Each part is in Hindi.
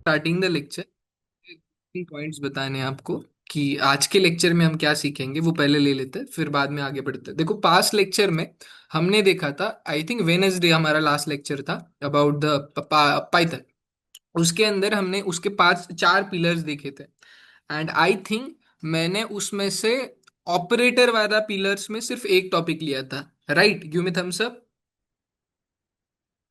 स्टार्टिंग द लेक्चर पॉइंट्स बताने हैं आपको कि आज के लेक्चर में हम क्या सीखेंगे, वो पहले ले लेते हैं फिर बाद में आगे बढ़ते हैं। देखो, पास्ट लेक्चर में हमने देखा था, आई थिंक वेनसडे हमारा लास्ट लेक्चर था अबाउट द पाइथन। उसके अंदर हमने उसके पांच चार पिलर्स देखे थे। एंड आई थिंक मैंने उसमें से ऑपरेटर वाला पिलर्स में सिर्फ एक टॉपिक लिया था। Right, give me thumbs up.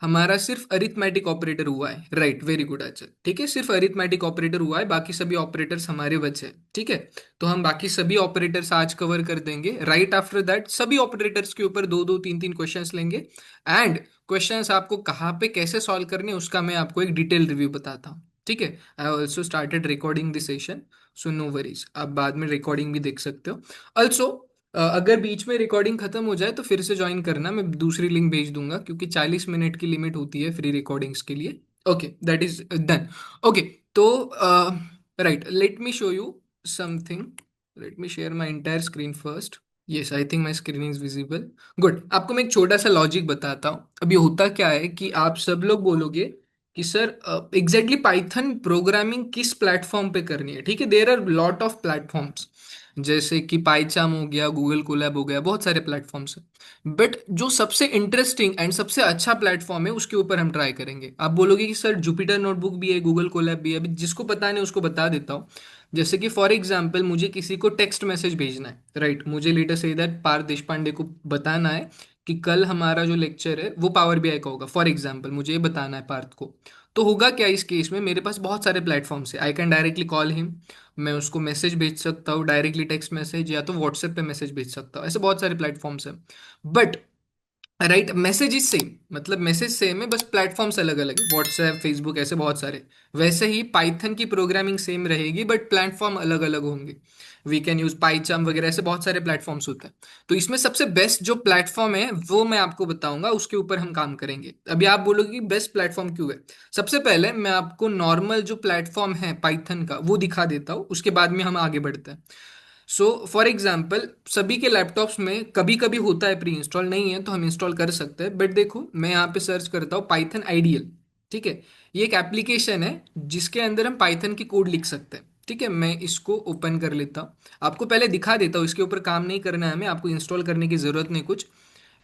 हमारा सिर्फ अरिथमेटिक ऑपरेटर हुआ है। राइट, वेरी गुड आचल। ठीक है, सिर्फ अरिथमेटिक ऑपरेटर हुआ है, बाकी सभी ऑपरेटर्स हमारे बचे हैं। ठीक है, तो हम बाकी सभी ऑपरेटर्स आज कवर कर देंगे। राइट आफ्टर दैट सभी ऑपरेटर्स के ऊपर दो दो तीन तीन क्वेश्चंस लेंगे। एंड क्वेश्चंस आपको कहाँ पे कैसे सॉल्व करने हैं, उसका मैं आपको एक डिटेल रिव्यू बताता हूँ। ठीक है, I also started recording this session, so no worries, आप बाद में रिकॉर्डिंग भी देख सकते हो। ऑल्सो अगर बीच में रिकॉर्डिंग खत्म हो जाए तो फिर से ज्वाइन करना, मैं दूसरी लिंक भेज दूंगा, क्योंकि 40 मिनट की लिमिट होती है फ्री रिकॉर्डिंग्स के लिए। Okay, that is done. Okay, तो right, let me show you something. Let me share my entire screen first. Yes, I think my screen is visible. Good. आपको मैं एक छोटा सा लॉजिक बताता हूँ। अभी होता क्या है कि आप सब लोग बोलोगे कि सर एग्जैक्टली पाइथन प्रोग्रामिंग किस प्लेटफॉर्म पे करनी है। ठीक है, there are lot of platforms, जैसे कि पाइचाम हो गया, गूगल कोलैब हो गया, बहुत सारे प्लेटफॉर्म्स हैं। बट जो सबसे इंटरेस्टिंग एंड सबसे अच्छा प्लेटफॉर्म है उसके ऊपर हम ट्राई करेंगे। आप बोलोगे कि सर जुपिटर नोटबुक भी है, गूगल कोलैब भी है। अभी जिसको पता नहीं उसको बता देता हूँ। जैसे कि फॉर एग्जाम्पल मुझे किसी को टेक्स्ट मैसेज भेजना है। राइट, मुझे लेटर से इधर पार्थ देशपांडे को बताना है कि कल हमारा जो लेक्चर है वो पावर बीआई का होगा। फॉर एग्जाम्पल मुझे ये बताना है पार्थ को। तो होगा क्या इस केस में, मेरे पास बहुत सारे प्लेटफॉर्म्स है। I can directly call him, मैं उसको मैसेज भेज सकता हूँ डायरेक्टली, टेक्स्ट मैसेज, या तो व्हाट्सएप पे मैसेज भेज सकता हूँ। ऐसे बहुत सारे प्लेटफॉर्म्स हैं। But right, message is same, मतलब मैसेज सेम है, बस प्लेटफॉर्म्स अलग अलग है। व्हाट्सएप, फेसबुक, ऐसे बहुत सारे। वैसे ही पाइथन की प्रोग्रामिंग सेम रहेगी, बट प्लेटफॉर्म अलग अलग होंगे। वी कैन यूज पाइचाम वगैरह, ऐसे बहुत सारे प्लेटफॉर्म्स होते हैं। तो इसमें सबसे बेस्ट जो प्लेटफॉर्म है वो मैं आपको बताऊंगा, उसके ऊपर हम काम करेंगे। अभी आप बोलोगे कि बेस्ट प्लेटफॉर्म क्यों है। सबसे पहले मैं आपको नॉर्मल जो प्लेटफॉर्म है पाइथन का वो दिखा देता हूँ, उसके बाद में हम आगे बढ़ते हैं। सो फॉर एग्जाम्पल सभी के लैपटॉप्स में कभी कभी होता है, प्री इंस्टॉल नहीं है तो हम इंस्टॉल कर सकते हैं। बट देखो, मैं यहाँ पे सर्च करता हूँ पाइथन आइडियल। ठीक है, ये एक एप्लीकेशन है जिसके अंदर हम पाइथन की कोड लिख सकते हैं। ठीक है, मैं इसको ओपन कर लेता हूँ, आपको पहले दिखा देता हूँ। इसके ऊपर काम नहीं करना है हमें, आपको इंस्टॉल करने की ज़रूरत नहीं कुछ।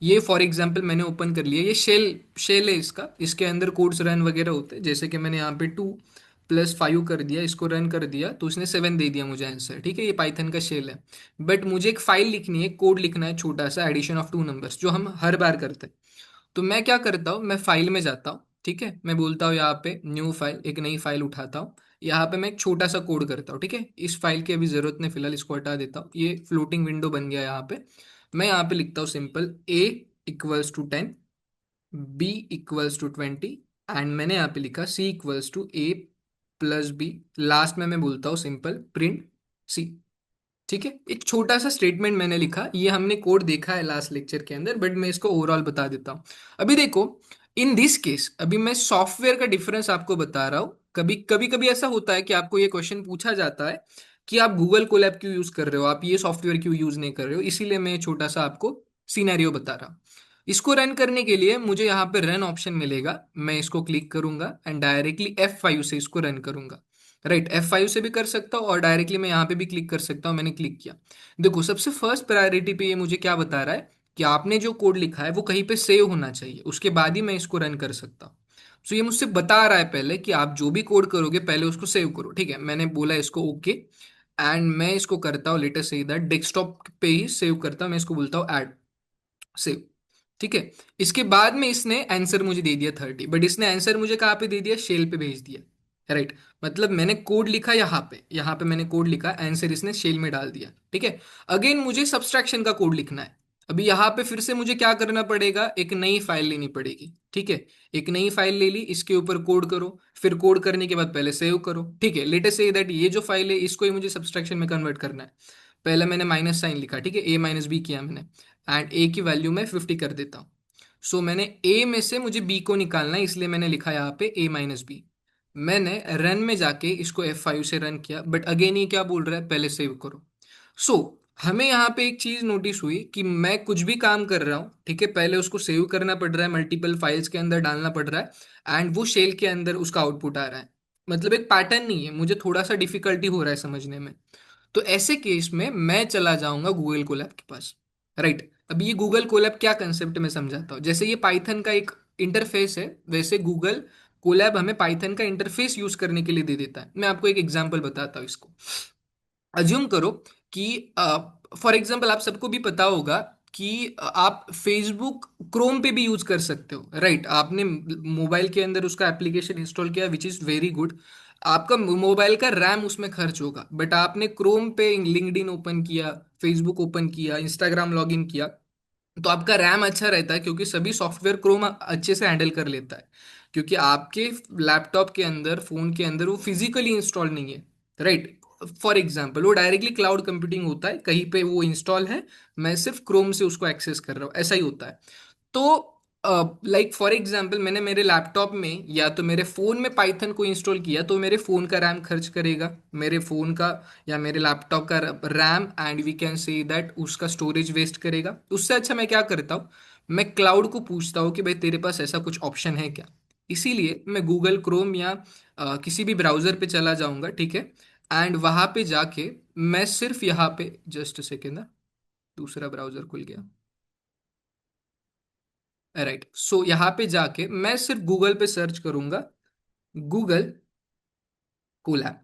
ये फॉर एग्जांपल मैंने ओपन कर लिया, ये शेल शेल है इसका, इसके अंदर कोड्स रन वगैरह होते हैं। जैसे कि मैंने यहाँ पे 2+5 कर दिया, इसको रन कर दिया तो उसने 7 दे दिया मुझे आंसर। ठीक है, ये पाइथन का शेल है। बट मुझे एक फाइल लिखनी है, कोड लिखना है छोटा सा, एडिशन ऑफ टू नंबर्स, जो हम हर बार करते हैं। तो मैं क्या करता हूँ, मैं फाइल में जाता हूँ। ठीक है, मैं बोलता हूँ यहाँ पे न्यू फाइल, एक नई फाइल उठाता हूँ। यहाँ पे मैं एक छोटा सा कोड करता हूँ। ठीक है, इस फाइल की अभी जरूरत नहीं, फिलहाल इसको हटा देता हूँ। ये फ्लोटिंग विंडो बन गया यहाँ पे। मैं यहाँ पे लिखता हूँ सिंपल A = 10, B = 20, एंड मैंने यहाँ पे लिखा C = A+B। लास्ट में मैं बोलता हूँ सिंपल प्रिंट C। ठीक है, एक छोटा सा स्टेटमेंट मैंने लिखा, ये हमने कोड देखा है लास्ट लेक्चर के अंदर, बट मैं इसको ओवरऑल बता देता हूँ। अभी देखो, इन दिस केस अभी मैं सॉफ्टवेयर का डिफरेंस आपको बता रहा हूँ। कभी कभी कभी ऐसा होता है कि आपको ये क्वेश्चन पूछा जाता है कि आप गूगल कोलैब क्यों यूज कर रहे हो, आप ये सॉफ्टवेयर क्यों यूज नहीं कर रहे हो। इसीलिए मैं छोटा सा आपको सिनेरियो बता रहा हूँ। इसको रन करने के लिए मुझे यहाँ पे रन ऑप्शन मिलेगा, मैं इसको क्लिक करूंगा एंड डायरेक्टली F5 से इसको रन करूंगा। राइट, F5 से भी कर सकता हूँ और डायरेक्टली मैं यहाँ पे भी क्लिक कर सकता हूँ। मैंने क्लिक किया। देखो, सबसे फर्स्ट प्रायोरिटी पे ये मुझे क्या बता रहा है कि आपने जो कोड लिखा है वो कहीं पे सेव होना चाहिए, उसके बाद ही मैं इसको रन कर सकता हूँ। सो ये मुझसे बता रहा है पहले कि आप जो भी कोड करोगे पहले उसको सेव करो। ठीक है, मैंने बोला इसको ओके, एंड मैं इसको करता हूँ लेटेस्ट से इधर डेस्कटॉप पे ही सेव करता हूँ। मैं इसको बोलता हूँ ऐड सेव। ठीक है, इसके बाद में इसने आंसर मुझे दे दिया 30, बट इसने आंसर मुझे कहाँ पे दे दिया, शेल पे भेज दिया। राइट, मतलब मैंने कोड लिखा यहाँ पे मैंने कोड लिखा, आंसर इसने शेल में डाल दिया। ठीक है, अगेन मुझे सब्सट्रैक्शन का कोड लिखना है। अभी यहाँ पे फिर से मुझे क्या करना पड़ेगा, एक नई फाइल लेनी पड़ेगी। ठीक है, एक नई फाइल ले ली, इसके ऊपर कोड करो, फिर कोड करने के बाद पहले सेव करो। ठीक है, लेटेस्ट से दैट ये जो फाइल है इसको ही मुझे सब्सट्रैक्शन में कन्वर्ट करना है। पहले मैंने माइनस साइन लिखा, ठीक है, A - B किया मैंने, एंड ए की वैल्यू मैं 50 कर देता हूँ। सो मैंने ए में से मुझे बी को निकालना है, इसलिए मैंने लिखा यहाँ पे A - B। मैंने रन में जाके इसको F5 से रन किया, बट अगेन ये क्या बोल रहा है, पहले सेव करो। सो हमें यहाँ पे एक चीज नोटिस हुई कि मैं कुछ भी काम कर रहा हूँ, ठीक है, पहले उसको सेव करना पड़ रहा है, मल्टीपल फाइल्स के अंदर डालना पड़ रहा है, एंड वो शेल के अंदर उसका आउटपुट आ रहा है। मतलब एक पैटर्न नहीं है, मुझे थोड़ा सा डिफिकल्टी हो रहा है समझने में। तो ऐसे केस में मैं चला जाऊंगा गूगल कोलैब के पास। राइट, अभी ये गूगल कोलैब क्या कंसेप्ट में समझाता हूँ। जैसे ये पाइथन का एक इंटरफेस है, वैसे गूगल कोलैब हमें पाइथन का इंटरफेस यूज करने के लिए दे देता है। मैं आपको एक एग्जांपल बताता हूँ इसको। अज्यूम करो कि फॉर एग्जांपल आप सबको भी पता होगा कि आप फेसबुक क्रोम पे भी यूज कर सकते हो। राइट, आपने मोबाइल के अंदर उसका एप्लीकेशन इंस्टॉल किया, विच इज वेरी गुड। आपका मोबाइल का रैम उसमें खर्च होगा, बट आपने क्रोम पे लिंक्डइन ओपन किया, फेसबुक ओपन किया, इंस्टाग्राम लॉगिन किया, तो आपका रैम अच्छा रहता है, क्योंकि सभी सॉफ्टवेयर क्रोम अच्छे से हैंडल कर लेता है। क्योंकि आपके लैपटॉप के अंदर, फोन के अंदर वो फिजिकली इंस्टॉल नहीं है। राइट, फॉर एग्जाम्पल वो डायरेक्टली क्लाउड कंप्यूटिंग होता है, कहीं पे वो इंस्टॉल है, मैं सिर्फ क्रोम से उसको एक्सेस कर रहा हूँ, ऐसा ही होता है। तो लाइक फॉर एग्जाम्पल मैंने मेरे लैपटॉप में या तो मेरे फोन में पाइथन को इंस्टॉल किया, तो मेरे फोन का रैम खर्च करेगा, मेरे फोन का या मेरे लैपटॉप का RAM, and we can say that उसका स्टोरेज वेस्ट करेगा। उससे अच्छा मैं क्या करता हूँ, मैं क्लाउड को पूछता हूँ कि भाई तेरे पास ऐसा कुछ ऑप्शन है क्या। इसीलिए मैं गूगल क्रोम या किसी भी ब्राउजर पे चला जाऊंगा, ठीक है। एंड वहां पे जाके मैं सिर्फ यहाँ पे जस्ट सेकेंड, दूसरा ब्राउजर खुल गया। राइट, सो यहाँ पे जाके मैं सिर्फ गूगल पे सर्च करूंगा, गूगल कोलैब।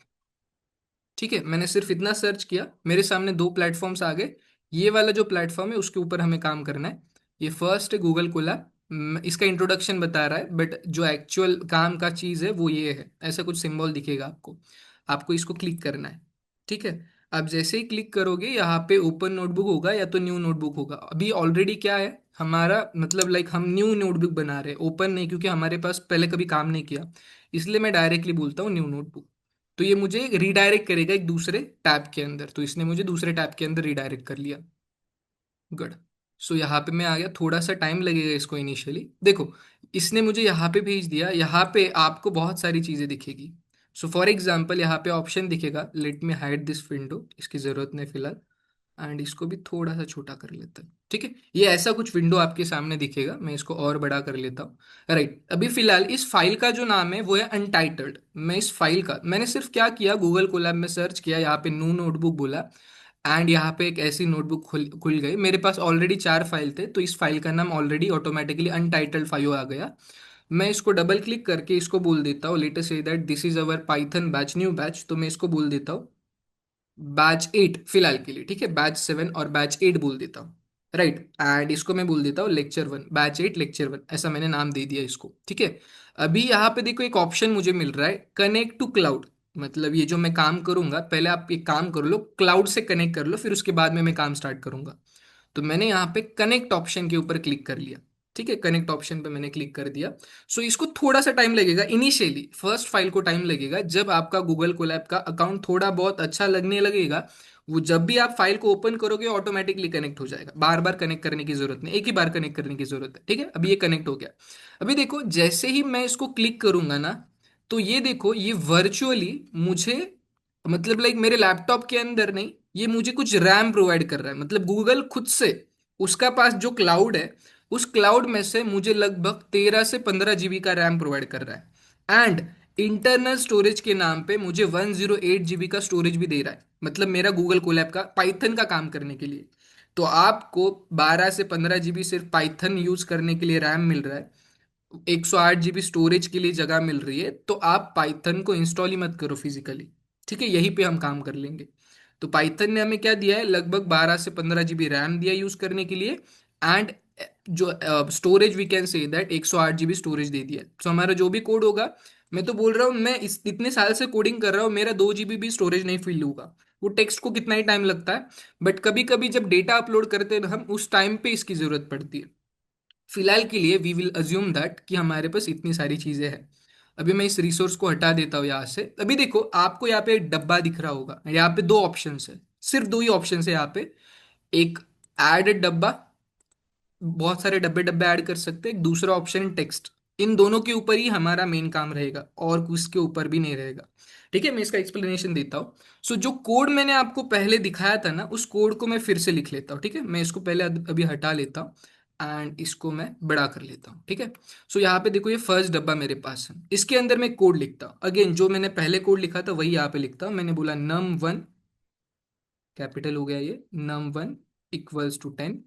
ठीक है, मैंने सिर्फ इतना सर्च किया, मेरे सामने दो प्लेटफॉर्म्स आ गए। ये वाला जो प्लेटफॉर्म है उसके ऊपर हमें काम करना है। ये फर्स्ट है गूगल कोलैब। इसका इंट्रोडक्शन बता रहा है, बट जो एक्चुअल काम का चीज़ है वो ये है, ऐसा कुछ सिंबल दिखेगा आपको, आपको इसको क्लिक करना है। ठीक है, अब जैसे ही क्लिक करोगे यहाँ पे ओपन नोटबुक होगा या तो न्यू नोटबुक होगा। अभी ऑलरेडी क्या है हमारा, मतलब लाइक हम न्यू नोटबुक बना रहे हैं, ओपन नहीं, क्योंकि हमारे पास पहले कभी काम नहीं किया, इसलिए मैं डायरेक्टली बोलता हूँ न्यू नोटबुक। तो ये मुझे रीडायरेक्ट करेगा एक दूसरे टैब के अंदर, तो इसने मुझे दूसरे टैब के अंदर रीडायरेक्ट कर लिया। गुड। सो यहाँ पे मैं आ गया, थोड़ा सा टाइम लगेगा इसको इनिशियली। देखो, इसने मुझे यहाँ पे भेज दिया, यहाँ पे आपको बहुत सारी चीजें दिखेगी। सो फॉर एग्जाम्पल यहाँ पे ऑप्शन दिखेगा, let me hide this window, इसकी जरूरत नहीं फिलहाल। एंड इसको भी थोड़ा सा छोटा कर लेता हूँ, ठीक है। ये ऐसा कुछ विंडो आपके सामने दिखेगा, मैं इसको और बड़ा कर लेता हूँ। राइट, अभी फिलहाल इस फाइल का जो नाम है वो है अनटाइटल्ड। मैं इस फाइल का, मैंने सिर्फ क्या किया, गूगल कोलैब में सर्च किया, यहाँ पे न्यू नोटबुक बोला, एंड यहाँ पे एक ऐसी नोटबुक खुल खुल गई। मेरे पास ऑलरेडी चार फाइल थे, तो इस फाइल का नाम ऑलरेडी ऑटोमेटिकली अनटाइटल्ड फाइल आ गया। मैं इसको डबल क्लिक करके इसको बोल देता हूँ, let us say that this is our Python batch, new batch, तो मैं इसको बोल देता हूँ बैच 8 फिलहाल के लिए, ठीक है। बैच 7 और बैच 8 बोल देता हूँ। राइट, एंड इसको मैं बोल देता हूँ लेक्चर 1, बैच 8 लेक्चर 1, ऐसा मैंने नाम दे दिया इसको, ठीक है। अभी यहाँ पे देखो एक ऑप्शन मुझे मिल रहा है, कनेक्ट टू क्लाउड। मतलब ये जो मैं काम करूंगा, पहले आप एक काम कर लो, क्लाउड से कनेक्ट कर लो, फिर उसके बाद में मैं काम स्टार्ट करूंगा। तो मैंने यहाँ पे कनेक्ट ऑप्शन के ऊपर क्लिक कर लिया। ठीक है, कनेक्ट ऑप्शन पे मैंने क्लिक कर दिया। सो इसको थोड़ा सा टाइम लगेगा इनिशियली, फर्स्ट फाइल को टाइम लगेगा। जब आपका गूगल कोलैब का अकाउंट थोड़ा बहुत अच्छा लगने लगेगा, वो जब भी आप फाइल को ओपन करोगे ऑटोमेटिकली कनेक्ट हो जाएगा, बार बार कनेक्ट करने की जरूरत नहीं, एक ही बार कनेक्ट करने की जरूरत है। ठीक है, अभी ये कनेक्ट हो गया। अभी देखो जैसे ही मैं इसको क्लिक करूंगा ना, तो ये देखो ये वर्चुअली मुझे, मतलब लाइक मेरे लैपटॉप के अंदर नहीं, ये मुझे कुछ रैम प्रोवाइड कर रहा है। मतलब गूगल खुद से, उसका पास जो क्लाउड है, उस क्लाउड में से मुझे लगभग 13 से 15 जीबी का रैम प्रोवाइड कर रहा है। एंड इंटरनल स्टोरेज के नाम पे मुझे 108 जीबी का स्टोरेज भी दे रहा है, मतलब मेरा गूगल कोलैब का पाइथन का काम करने के लिए। तो आपको 12 से 15 जीबी सिर्फ पाइथन यूज करने के लिए रैम मिल रहा है, 108 जीबी स्टोरेज के लिए जगह मिल रही है, तो आप पाइथन को इंस्टॉल ही मत करो फिजिकली। ठीक है, यहीं पे हम काम कर लेंगे। तो पाइथन ने हमें क्या दिया है, लगभग 12 से 15 जीबी रैम दिया यूज करने के लिए। एंड जो storage we can say that 108 GB storage दे दिया है। तो हमारा जो भी कोड होगा, मैं तो बोल रहा हूँ, मैं इस इतने साल से कोडिंग कर रहा हूँ, मेरा 2 जीबी भी स्टोरेज नहीं फिल होगा। वो टेक्स्ट को कितना ही टाइम लगता है, बट कभी कभी जब डेटा अपलोड करते हैं हम, उस टाइम पे इसकी जरूरत पड़ती है। फिलहाल के लिए वी विल अज्यूम दैट कि हमारे पास इतनी सारी चीजें हैं। अभी मैं इस रिसोर्स को हटा देता हूँ यहाँ से। अभी देखो आपको यहाँ पे एक डब्बा दिख रहा होगा, यहाँ पे दो ऑप्शन है, सिर्फ दो ही ऑप्शन है यहाँ पे। एक ऐड डब्बा, बहुत सारे डब्बे डब्बे ऐड कर सकते हैं, एक दूसरा ऑप्शन टेक्स्ट। इन दोनों के ऊपर ही हमारा मेन काम रहेगा, और उसके ऊपर भी नहीं रहेगा। ठीक है, मैं इसका एक्सप्लेनेशन देता हूँ। सो जो कोड मैंने आपको पहले दिखाया था ना, उस कोड को मैं फिर से लिख लेता हूँ। ठीक है, मैं इसको पहले अभी हटा लेता हूँ। एंड इसको मैं बड़ा कर लेता हूँ, ठीक है। सो यहाँ पे देखो ये फर्स्ट डब्बा मेरे पास है, इसके अंदर मैं कोड लिखता हूँ। अगेन जो मैंने पहले कोड लिखा था वही यहाँ पे लिखता हूँ। मैंने बोला num1, कैपिटल हो गया ये, num1 इक्वल्स टू 10।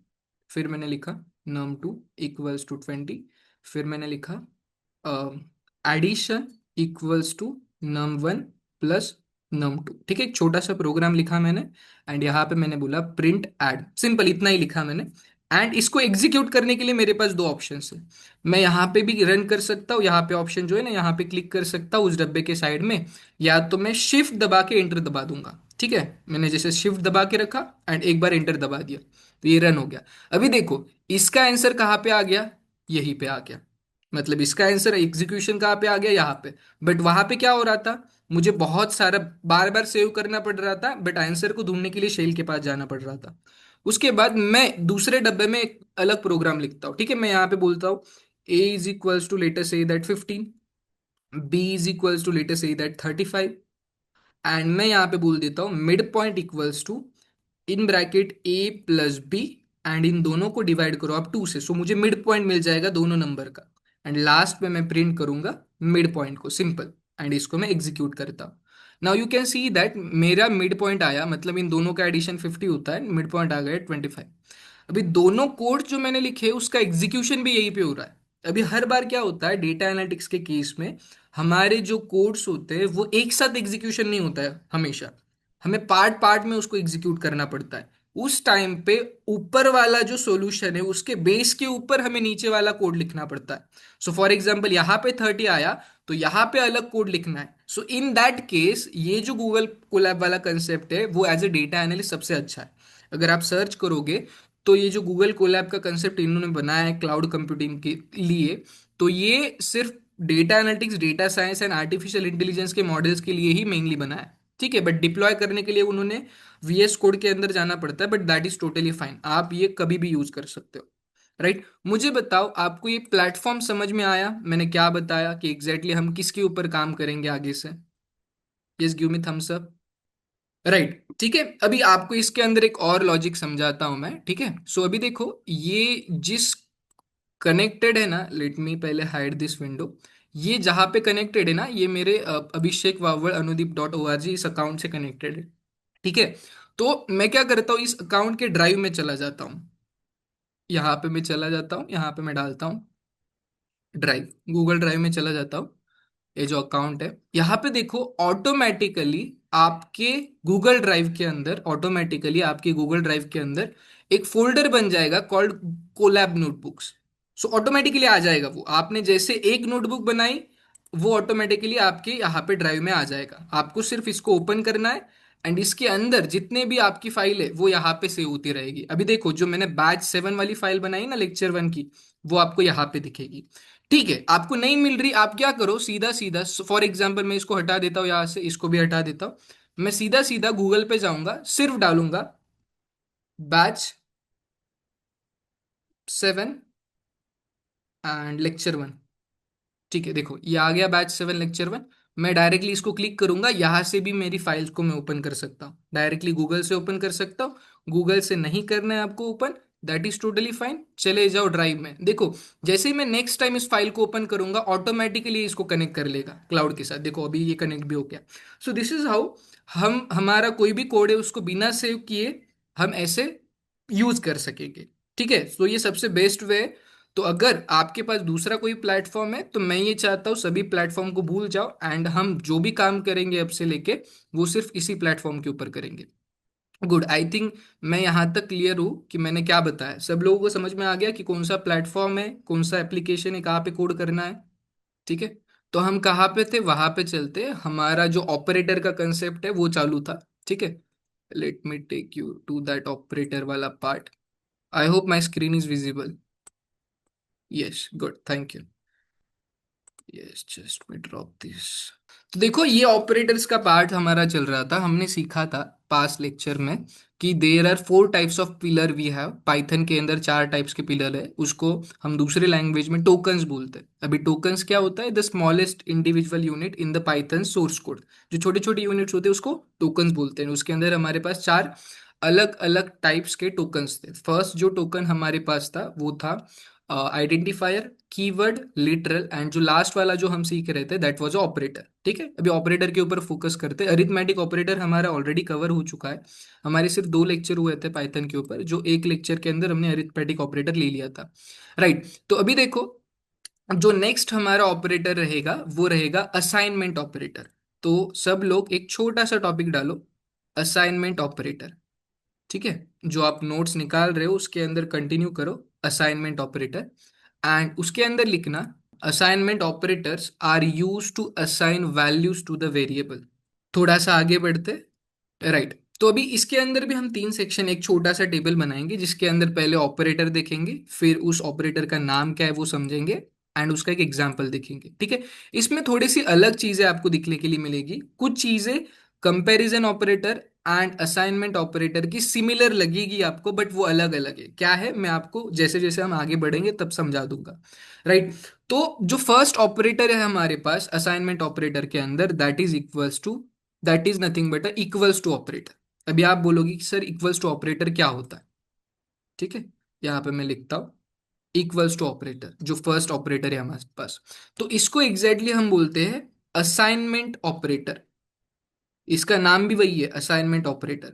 फिर मैंने लिखा num2 इक्वल्स टू 20। फिर मैंने लिखा addition equals to num1 plus num2, ठीक है। एक छोटा सा प्रोग्राम लिखा मैंने, एंड यहाँ पे मैंने बोला प्रिंट ऐड, सिंपल इतना ही लिखा मैंने। एंड इसको एग्जीक्यूट करने के लिए मेरे पास दो ऑप्शन है। मैं यहाँ पे भी रन कर सकता हूँ, यहाँ पे ऑप्शन जो है ना, यहाँ पे क्लिक कर सकता हूँ उस डब्बे के साइड में, या तो मैं शिफ्ट दबा के एंटर दबा दूंगा, ठीक है। मैंने जैसे शिफ्ट दबा के रखा एंड एक बार एंटर दबा दिया, तो ये रन हो गया। अभी देखो इसका आंसर कहाँ पे आ गया, यहीं पे आ गया। मतलब इसका आंसर एग्जीक्यूशन कहाँ पे आ गया, यहाँ पे। बट वहां पे क्या हो रहा था, मुझे बहुत सारा बार बार सेव करना पड़ रहा था, बट आंसर को ढूंढने के लिए शेल के पास जाना पड़ रहा था। उसके बाद मैं दूसरे डब्बे में एक अलग प्रोग्राम लिखता हूँ, ठीक है। मैं यहाँ पे बोलता हूँ a is equals to let's say that 15, b is equals to let's say that 35, and मैं यहाँ पे बोल देता हूँ mid point equals to in bracket a plus B, and इन दोनों को डिवाइड करो आप 2 से, सो मुझे मिड पॉइंट मिल जाएगा दोनों नंबर का। एंड लास्ट में मैं प्रिंट करूंगा मिड पॉइंट को, सिंपल। एंड इसको मैं एग्जीक्यूट करता हूँ। Now you can see that मेरा मिड पॉइंट आया, मतलब इन दोनों का एडिशन 50 होता है, मिड पॉइंट आ गया 25। अभी दोनों कोड जो मैंने लिखे उसका एग्जीक्यूशन भी यहीं पे हो रहा है। अभी हर बार क्या होता है डेटा एनालिटिक्स के केस में, हमारे जो कोड्स होते हैं वो एक साथ एग्जीक्यूशन नहीं होता है हमेशा, हमें पार्ट पार्ट में उसको एग्जीक्यूट करना पड़ता है। उस टाइम पे ऊपर वाला जो सॉल्यूशन है उसके बेस के ऊपर हमें नीचे वाला कोड लिखना पड़ता है। सो फॉर एग्जांपल यहाँ पे 30 आया, तो यहाँ पे अलग कोड लिखना है। सो इन दैट केस ये जो गूगल कोलैब वाला कंसेप्ट है वो एज ए डेटा एनालिस्ट सबसे अच्छा है। अगर आप सर्च करोगे तो ये जो गूगल कोलैब का कंसेप्ट इन्होंने बनाया है क्लाउड कंप्यूटिंग के लिए, तो ये सिर्फ data analytics, data science and artificial intelligence के मॉडल्स के लिए ही मेनली बना है, ठीक है। बट डिप्लॉय करने के लिए उन्होंने वीएस कोड के अंदर जाना पड़ता है, but that is totally fine, आप ये कभी भी यूज कर सकते हो, राइट। मुझे बताओ आपको ये प्लेटफॉर्म समझ में आया, मैंने क्या बताया कि एग्जैक्टली हम किसके ऊपर काम करेंगे आगे से। Yes, give me thumbs up. Right, ठीक है। अभी आपको इसके अंदर एक और लॉजिक समझाता हूं मैं, ठीक है। सो अभी देखो ये जिस कनेक्टेड है ना, लेट मी पहले हाइड दिस विंडो। ये जहां पे कनेक्टेड है ना, ये मेरे Abhishek Wavad Anudeep dot O R G इस अकाउंट से कनेक्टेड है, ठीक है। तो मैं क्या करता हूँ, इस अकाउंट के ड्राइव में चला जाता हूँ। यहाँ पे मैं चला जाता हूँ, यहाँ पे मैं डालता हूँ ड्राइव, गूगल ड्राइव में चला जाता हूँ। ये जो अकाउंट है यहाँ पे देखो, ऑटोमेटिकली आपके गूगल ड्राइव के अंदर, ऑटोमेटिकली आपके गूगल ड्राइव के अंदर एक फोल्डर बन जाएगा called colab notebooks. So automatically आ जाएगा वो, आपने जैसे एक नोटबुक बनाई वो ऑटोमेटिकली आपके यहाँ पे ड्राइव में आ जाएगा। आपको सिर्फ इसको ओपन करना है, एंड इसके अंदर जितने भी आपकी फाइल है वो यहाँ पे सेव होती रहेगी। अभी देखो जो मैंने बैच 7 वाली फाइल बनाई ना लेक्चर 1 की, वो आपको यहाँ पे दिखेगी, ठीक है। आपको नहीं मिल रही, आप क्या करो, सीधा सीधा फॉर एग्जाम्पल मैं इसको हटा देता हूँ यहाँ से, इसको भी हटा देता हूँ। मैं सीधा सीधा गूगल पे जाऊंगा, सिर्फ डालूंगा बैच 7 एंड लेक्चर 1, ठीक है। देखो ये आ गया बैच 7 लेक्चर 1। मैं डायरेक्टली इसको क्लिक करूंगा, यहां से भी मेरी फाइल्स को मैं ओपन कर सकता हूँ, डायरेक्टली गूगल से ओपन कर सकता हूँ। गूगल से नहीं करना है आपको open, that is totally fine. चले जाओ ड्राइव में, देखो जैसे ही मैं नेक्स्ट टाइम इस फाइल को ओपन करूंगा ऑटोमेटिकली इसको कनेक्ट कर लेगा क्लाउड के साथ। देखो अभी ये कनेक्ट भी हो गया। सो दिस इज हाउ हम हमारा कोई भी कोड है उसको बिना सेव किए हम ऐसे यूज कर सकेंगे, ठीक है। तो ये सबसे बेस्ट वे। तो अगर आपके पास दूसरा कोई प्लेटफॉर्म है तो मैं ये चाहता हूँ सभी प्लेटफॉर्म को भूल जाओ, एंड हम जो भी काम करेंगे अब से लेके वो सिर्फ इसी प्लेटफॉर्म के ऊपर करेंगे। गुड, आई थिंक मैं यहाँ तक क्लियर हूँ कि मैंने क्या बताया, सब लोगों को समझ में आ गया कि कौन सा प्लेटफॉर्म है, कौन सा एप्लीकेशन है, कहाँ पे कोड करना है, ठीक है। तो हम कहाँ पे थे, वहां पे चलते, हमारा जो ऑपरेटर का कंसेप्ट है वो चालू था, ठीक है। Let me take you to that operator वाला part. I hope my screen is visible. Yes, good, thank you. Yes, just me drop this. तो देखो ये ऑपरेटर्स का पार्ट हमारा चल रहा था, हमने सीखा था पास लेक्चर में कि there are 4 types of pillar we have. Python के अंदर 4 टाइप्स के पिलर है, उसको हम दूसरे लैंग्वेज में टोकन्स बोलते हैं। अभी टोकन्स क्या होता है, the smallest individual unit in the Python source code. जो छोटे छोटे यूनिट्स होते हैं उसको टोकन्स बोलते हैं। उसके अंदर हमारे पास 4 अलग अलग टाइप्स के टोकन्स थे। फर्स्ट जो टोकन हमारे पास था वो था आइडेंटिफायर, कीवर्ड, लिटरल, एंड जो लास्ट वाला जो हम सीख रहे थे दैट वाज ऑपरेटर। ठीक है, अभी ऑपरेटर के ऊपर फोकस करते हैं। अरिथमेटिक ऑपरेटर हमारा ऑलरेडी कवर हो चुका है। हमारे सिर्फ 2 लेक्चर हुए थे पाइथन के ऊपर, जो एक लेक्चर के अंदर हमने अरिथमेटिक ऑपरेटर ले लिया था। राइट, तो अभी देखो, जो नेक्स्ट हमारा ऑपरेटर रहेगा वो रहेगा असाइनमेंट ऑपरेटर। तो सब लोग एक छोटा सा टॉपिक डालो, असाइनमेंट ऑपरेटर। ठीक है, जो आप नोट्स निकाल रहे हो उसके अंदर कंटिन्यू करो, असाइनमेंट ऑपरेटर। एंड उसके अंदर लिखना, assignment operators are used to assign values to the variable. थोड़ा सा आगे बढ़ते, राइट। तो अभी इसके अंदर भी हम 3 सेक्शन, एक छोटा सा टेबल बनाएंगे जिसके अंदर पहले ऑपरेटर देखेंगे, फिर उस ऑपरेटर का नाम क्या है वो समझेंगे, एंड उसका एक एग्जाम्पल देखेंगे। ठीक है, इसमें थोड़ी सी अलग चीजें आपको दिखने के लिए मिलेगी। कुछ चीजें comparison operator and assignment operator की सिमिलर लगेगी आपको, बट वो अलग अलग है। क्या है, मैं आपको जैसे जैसे हम आगे बढ़ेंगे तब समझा दूंगा। राइट, तो जो फर्स्ट ऑपरेटर है हमारे पास असाइनमेंट ऑपरेटर के अंदर, that is nothing but equals to operator. अभी आप बोलोगे कि सर इक्वल्स टू ऑपरेटर क्या होता है। ठीक है, यहाँ पे मैं लिखता हूँ इक्वल्स टू ऑपरेटर, जो फर्स्ट ऑपरेटर है हमारे पास, तो इसको एग्जैक्टली हम बोलते हैं असाइनमेंट ऑपरेटर। इसका नाम भी वही है, असाइनमेंट ऑपरेटर।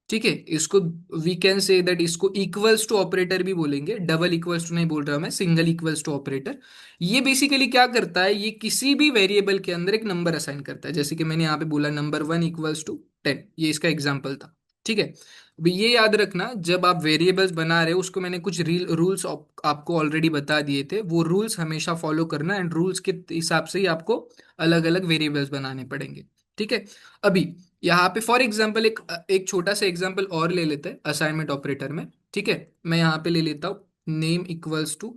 ठीक है, इसको वी कैन से दैट इसको इक्वल्स टू ऑपरेटर भी बोलेंगे, डबल इक्वल्स टू नहीं बोल रहा मैं, सिंगल इक्वल्स टू ऑपरेटर। ये बेसिकली क्या करता है, ये किसी भी वेरिएबल के अंदर एक नंबर असाइन करता है। जैसे कि मैंने यहाँ पे बोला नंबर 1 इक्वल्स टू 10, ये इसका एग्जाम्पल था। ठीक है, अभी ये याद रखना, जब आप वेरिएबल्स बना रहे हो उसको मैंने कुछ रूल्स आपको ऑलरेडी बता दिए थे, वो रूल्स हमेशा फॉलो करना, एंड रूल्स के हिसाब से ही आपको अलग अलग वेरिएबल्स बनाने पड़ेंगे। ठीक है, अभी यहाँ पे फॉर एग्जाम्पल एक एक छोटा सा एग्जाम्पल और ले लेते हैं असाइनमेंट ऑपरेटर में। ठीक है, मैं यहाँ पे ले लेता हूँ नेम इक्वल्स टू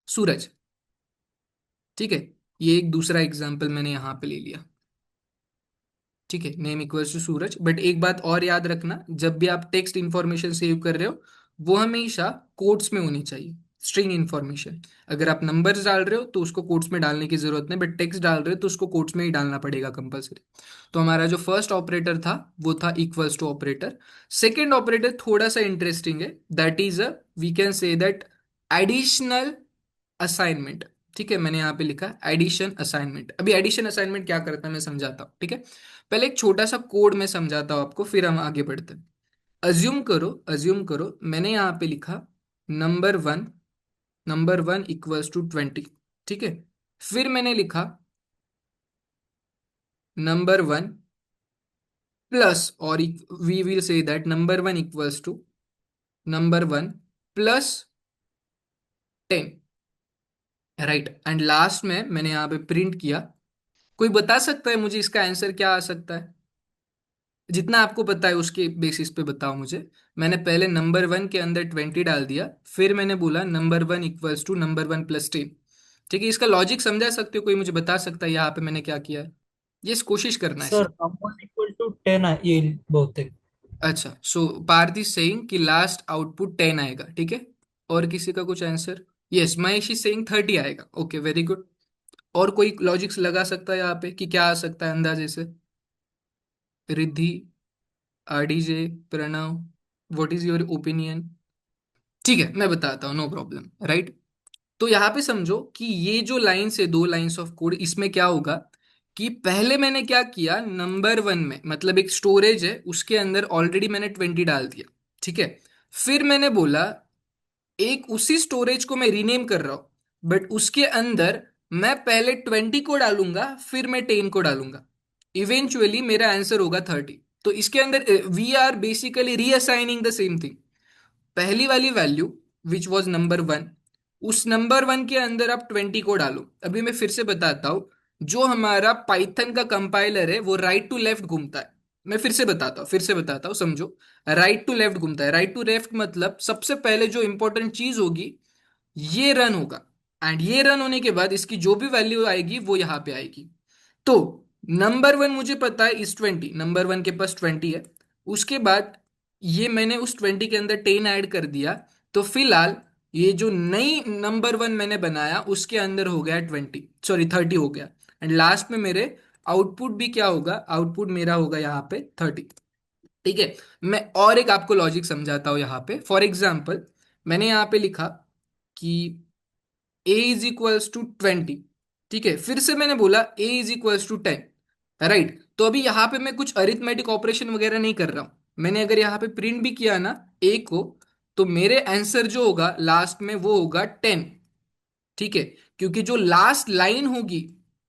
सूरज। ठीक है, ये एक दूसरा एग्जाम्पल मैंने यहाँ पे ले लिया। ठीक है, name equals to Suraj, but एक बात और याद रखना, जब भी आप टेक्स्ट इंफॉर्मेशन सेव कर रहे हो वो हमेशा कोट्स में होनी चाहिए, स्ट्रिंग इंफॉर्मेशन। अगर आप नंबर्स डाल रहे हो तो उसको कोट्स में डालने की जरूरत नहीं, बट टेक्स्ट डाल रहे हो तो उसको कोट्स में ही डालना पड़ेगा कंपलसरी। तो हमारा जो फर्स्ट ऑपरेटर था वो था equals to operator. Second operator थोड़ा सा इंटरेस्टिंग है, that is a we can say that additional assignment. ठीक है, मैंने यहाँ पे लिखा एडिशन असाइनमेंट। अभी एडिशन असाइनमेंट क्या करता है मैं समझाता हूँ। ठीक है, पहले एक छोटा सा कोड मैं समझाता हूँ आपको, फिर हम आगे बढ़ते हैं। अज्यूम करो मैंने यहाँ पे लिखा नंबर 1 इक्वल्स टू 20। ठीक है, फिर मैंने लिखा नंबर 1 प्लस, और we will say that number 1 equals to number 1 plus 10। Right, and last में मैंने यहाँ पे प्रिंट किया। कोई बता सकता है मुझे इसका आंसर क्या आ सकता है? जितना आपको पता है उसके बेसिस पे बताओ मुझे। मैंने पहले नंबर 1 के अंदर 20 डाल दिया, फिर मैंने बोला number 1 equals to number 1 plus 10। ठीक है, इसका लॉजिक समझा सकते हो? कोई मुझे बता सकता है यहाँ पे मैंने क्या किया है? ये कोशिश करना है सर सिर्फ। नंबर इक्वल टू 10 येईल बहुतेक. अच्छा, सो पार्थ इज सेइंग कि लास्ट आउटपुट 10 आएगा। ठीक है, और किसी का कुछ answer? Yes, Mahesh is saying 30 आएगा। Okay, very good. और कोई लॉजिक्स लगा सकता है यहाँ पे कि क्या आ सकता है अंदाजे से? Riddhi, RDJ, Pranav, what is your opinion? ठीक है, मैं बताता हूँ, नो प्रॉब्लम। राइट, तो यहाँ पे समझो कि ये जो लाइन्स है, 2 लाइन्स ऑफ कोड, इसमें क्या होगा कि पहले मैंने क्या किया, नंबर 1 में मतलब एक स्टोरेज है उसके अंदर ऑलरेडी मैंने 20 डाल दिया। ठीक है, फिर मैंने बोला एक उसी स्टोरेज को मैं रीनेम कर रहा हूं, बट उसके अंदर मैं पहले 20 को डालूंगा फिर मैं 10 को डालूंगा। इवेंचुअली मेरा आंसर होगा 30। तो इसके अंदर we are basically reassigning the same thing. पहली वाली वैल्यू विच वॉज नंबर 1, उस नंबर 1 के अंदर आप 20 को डालो। अभी मैं फिर से बताता हूं, जो हमारा पाइथन का कंपाइलर है वो राइट टू लेफ्ट घूमता है। मैं फिर से बताता हूँ समझो। राइट टू लेफ्ट घूमता है, राइट टू लेफ्ट मतलब सबसे पहले जो इंपॉर्टेंट चीज होगी ये रन होगा, एंड ये रन होने के बाद इसकी जो भी वैल्यू आएगी वो यहाँ पे आएगी। तो नंबर 1 मुझे पता है इस 20, नंबर 1 के पास 20 है। उसके बाद ये मैंने उस 20 के अंदर 10 ऐड कर दिया, तो फिलहाल ये जो नई नंबर 1 मैंने बनाया उसके अंदर हो गया 20, सॉरी 30 हो गया। एंड लास्ट में मेरे आउटपुट भी क्या होगा, आउटपुट मेरा होगा यहाँ पे 30। ठीक है। मैं और एक आपको लॉजिक समझाता हूं यहाँ पे। फॉर एग्जाम्पल, मैंने यहाँ पे लिखा कि a इज इक्वल्स टू 20। ठीक है, फिर से मैंने बोला a is equals to 10। Right, तो अभी यहाँ पे मैं कुछ अरिथमेटिक ऑपरेशन वगैरह नहीं कर रहा हूं। मैंने अगर यहाँ पे प्रिंट भी किया ना a को, तो मेरे आंसर जो होगा लास्ट में वो होगा 10। ठीक है, क्योंकि जो लास्ट लाइन होगी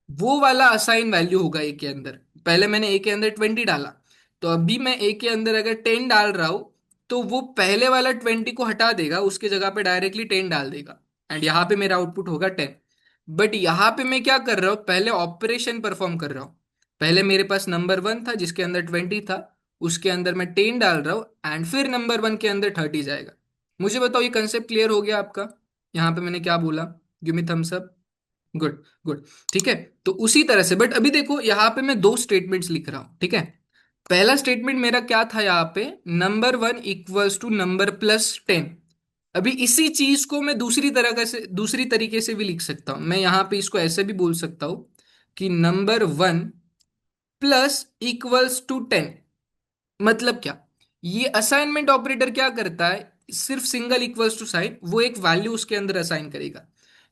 वो वाला असाइन वैल्यू होगा ए के अंदर। पहले मैंने ए के अंदर 20 डाला, तो अभी मैं ए के अंदर अगर 10 डाल रहा हूं, तो वो पहले वाला 20 को हटा देगा, उसके जगह पे डायरेक्टली 10 डाल देगा, एंड यहाँ पे मेरा आउटपुट होगा 10। बट यहाँ पे मैं क्या कर रहा हूँ, पहले ऑपरेशन परफॉर्म कर रहा हूँ। पहले मेरे पास नंबर 1 था जिसके अंदर 20 था, उसके अंदर मैं 10 डाल रहा हूँ, एंड फिर नंबर 1 के अंदर 30 जाएगा। मुझे बताओ ये कंसेप्ट क्लियर हो गया आपका? यहाँ पे मैंने क्या बोला? Give me thumbs up. Good good. ठीक है, तो उसी तरह से, बट अभी देखो यहाँ पे मैं दो स्टेटमेंट्स लिख रहा हूं। ठीक है, पहला स्टेटमेंट मेरा क्या था यहाँ पे, number 1 equals to number plus 10। अभी इसी चीज को मैं दूसरी तरीके से भी लिख सकता हूं। मैं यहाँ पे इसको ऐसे भी बोल सकता हूं कि नंबर 1 प्लस इक्वल्स टू 10। मतलब क्या, ये असाइनमेंट ऑपरेटर क्या करता है, सिर्फ सिंगल इक्वल्स टू साइन, वो एक वैल्यू उसके अंदर असाइन करेगा।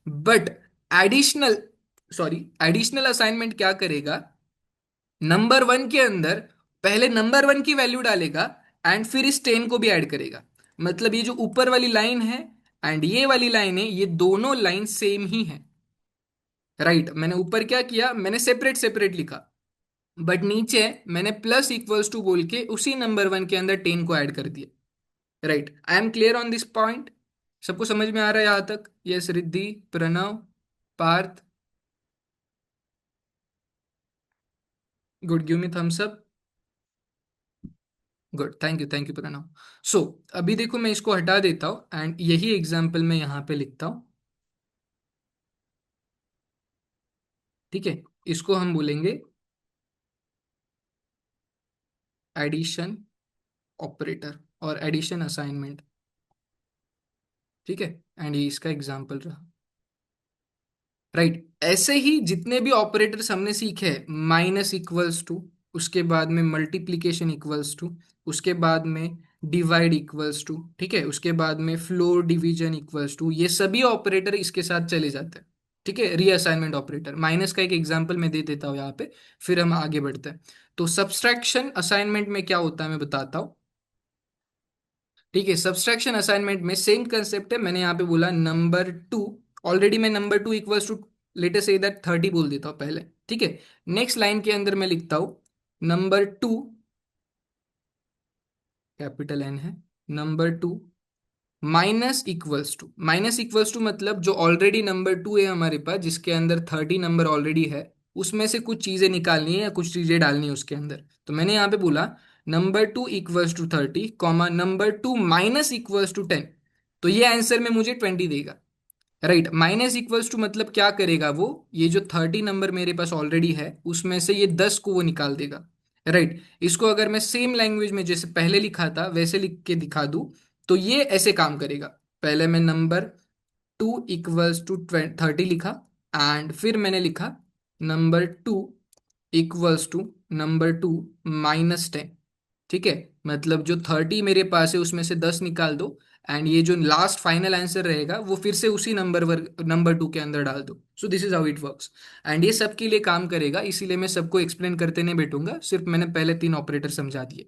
बट एडिशनल एडिशनल असाइनमेंट क्या करेगा, नंबर 1 के अंदर पहले नंबर 1 की वैल्यू डालेगा, एंड फिर इस 10 को भी ऐड करेगा। मतलब ये जो ऊपर वाली लाइन है एंड ये वाली लाइन है, ये दोनों लाइन सेम ही है। राइट, मैंने ऊपर क्या किया, मैंने सेपरेट सेपरेट लिखा, बट नीचे मैंने प्लस इक्वल्स टू बोल के उसी नंबर 1 के अंदर 10 को ऐड कर दिया। Right, I am clear on this point? सबको समझ में आ रहा है यहां तक? Yes, Riddhi, Pranav, Parth. Good, give me thumbs up. Good, thank you Pranav. So अभी देखो मैं इसको हटा देता हूं, एंड यही एग्जाम्पल मैं यहां पे लिखता हूं। ठीक है, इसको हम बोलेंगे एडिशन ऑपरेटर और एडिशन असाइनमेंट। ठीक है, एंड ये इसका एग्जाम्पल रहा। राइट, ऐसे ही जितने भी ऑपरेटर्स हमने सीखे हैं, माइनस इक्वल्स टू, उसके बाद में मल्टीप्लीकेशन इक्वल्स टू, उसके बाद में डिवाइड इक्वल्स टू, ठीक है, उसके बाद में फ्लोर डिवीजन इक्वल्स टू, ये सभी ऑपरेटर इसके साथ चले जाते हैं। ठीक है, रीअसाइनमेंट ऑपरेटर, माइनस का एक एग्जांपल मैं दे देता हूँ यहाँ पे, फिर हम आगे बढ़ते हैं। तो सब्सट्रैक्शन असाइनमेंट में क्या होता है मैं बताता हूँ। ठीक है, सब्सट्रैक्शन असाइनमेंट में सेम कंसेप्ट है। मैंने यहाँ पे बोला नंबर 2, ऑलरेडी मैं number 2 equals to, let's say that 30 बोल देता हूँ पहले। ठीक है, नेक्स्ट लाइन के अंदर मैं लिखता हूँ नंबर 2, कैपिटल एन है, नंबर 2 माइनस इक्वल्स टू मतलब जो ऑलरेडी नंबर 2 है हमारे पास, जिसके अंदर 30 नंबर ऑलरेडी है, उसमें से कुछ चीजें निकालनी है या कुछ चीजें डालनी है उसके अंदर। तो मैंने यहाँ पे बोला number 2 equals to 30 comma number 2 minus equals to 10। तो ये आंसर में मुझे 20 देगा। राइट, माइनस इक्वल्स टू मतलब क्या करेगा वो, ये जो 30 नंबर मेरे पास ऑलरेडी है उसमें से ये 10 को वो निकाल देगा। राइट, इसको अगर मैं सेम लैंग्वेज में जैसे पहले लिखा था वैसे लिख के दिखा दूं, तो ये ऐसे काम करेगा। पहले मैं नंबर 2 इक्वल्स टू 30 लिखा, एंड फिर मैंने लिखा number 2 equals to number 2 minus 10। ठीक है, मतलब जो 30 मेरे पास है उसमें से 10 निकाल दो, एंड ये जो लास्ट फाइनल आंसर रहेगा वो फिर से उसी नंबर 2 के अंदर डाल दो। सो this is how it works, and ये सबके लिए काम करेगा, इसीलिए मैं सबको एक्सप्लेन करते नहीं बैठूंगा, सिर्फ मैंने पहले 3 ऑपरेटर समझा दिए।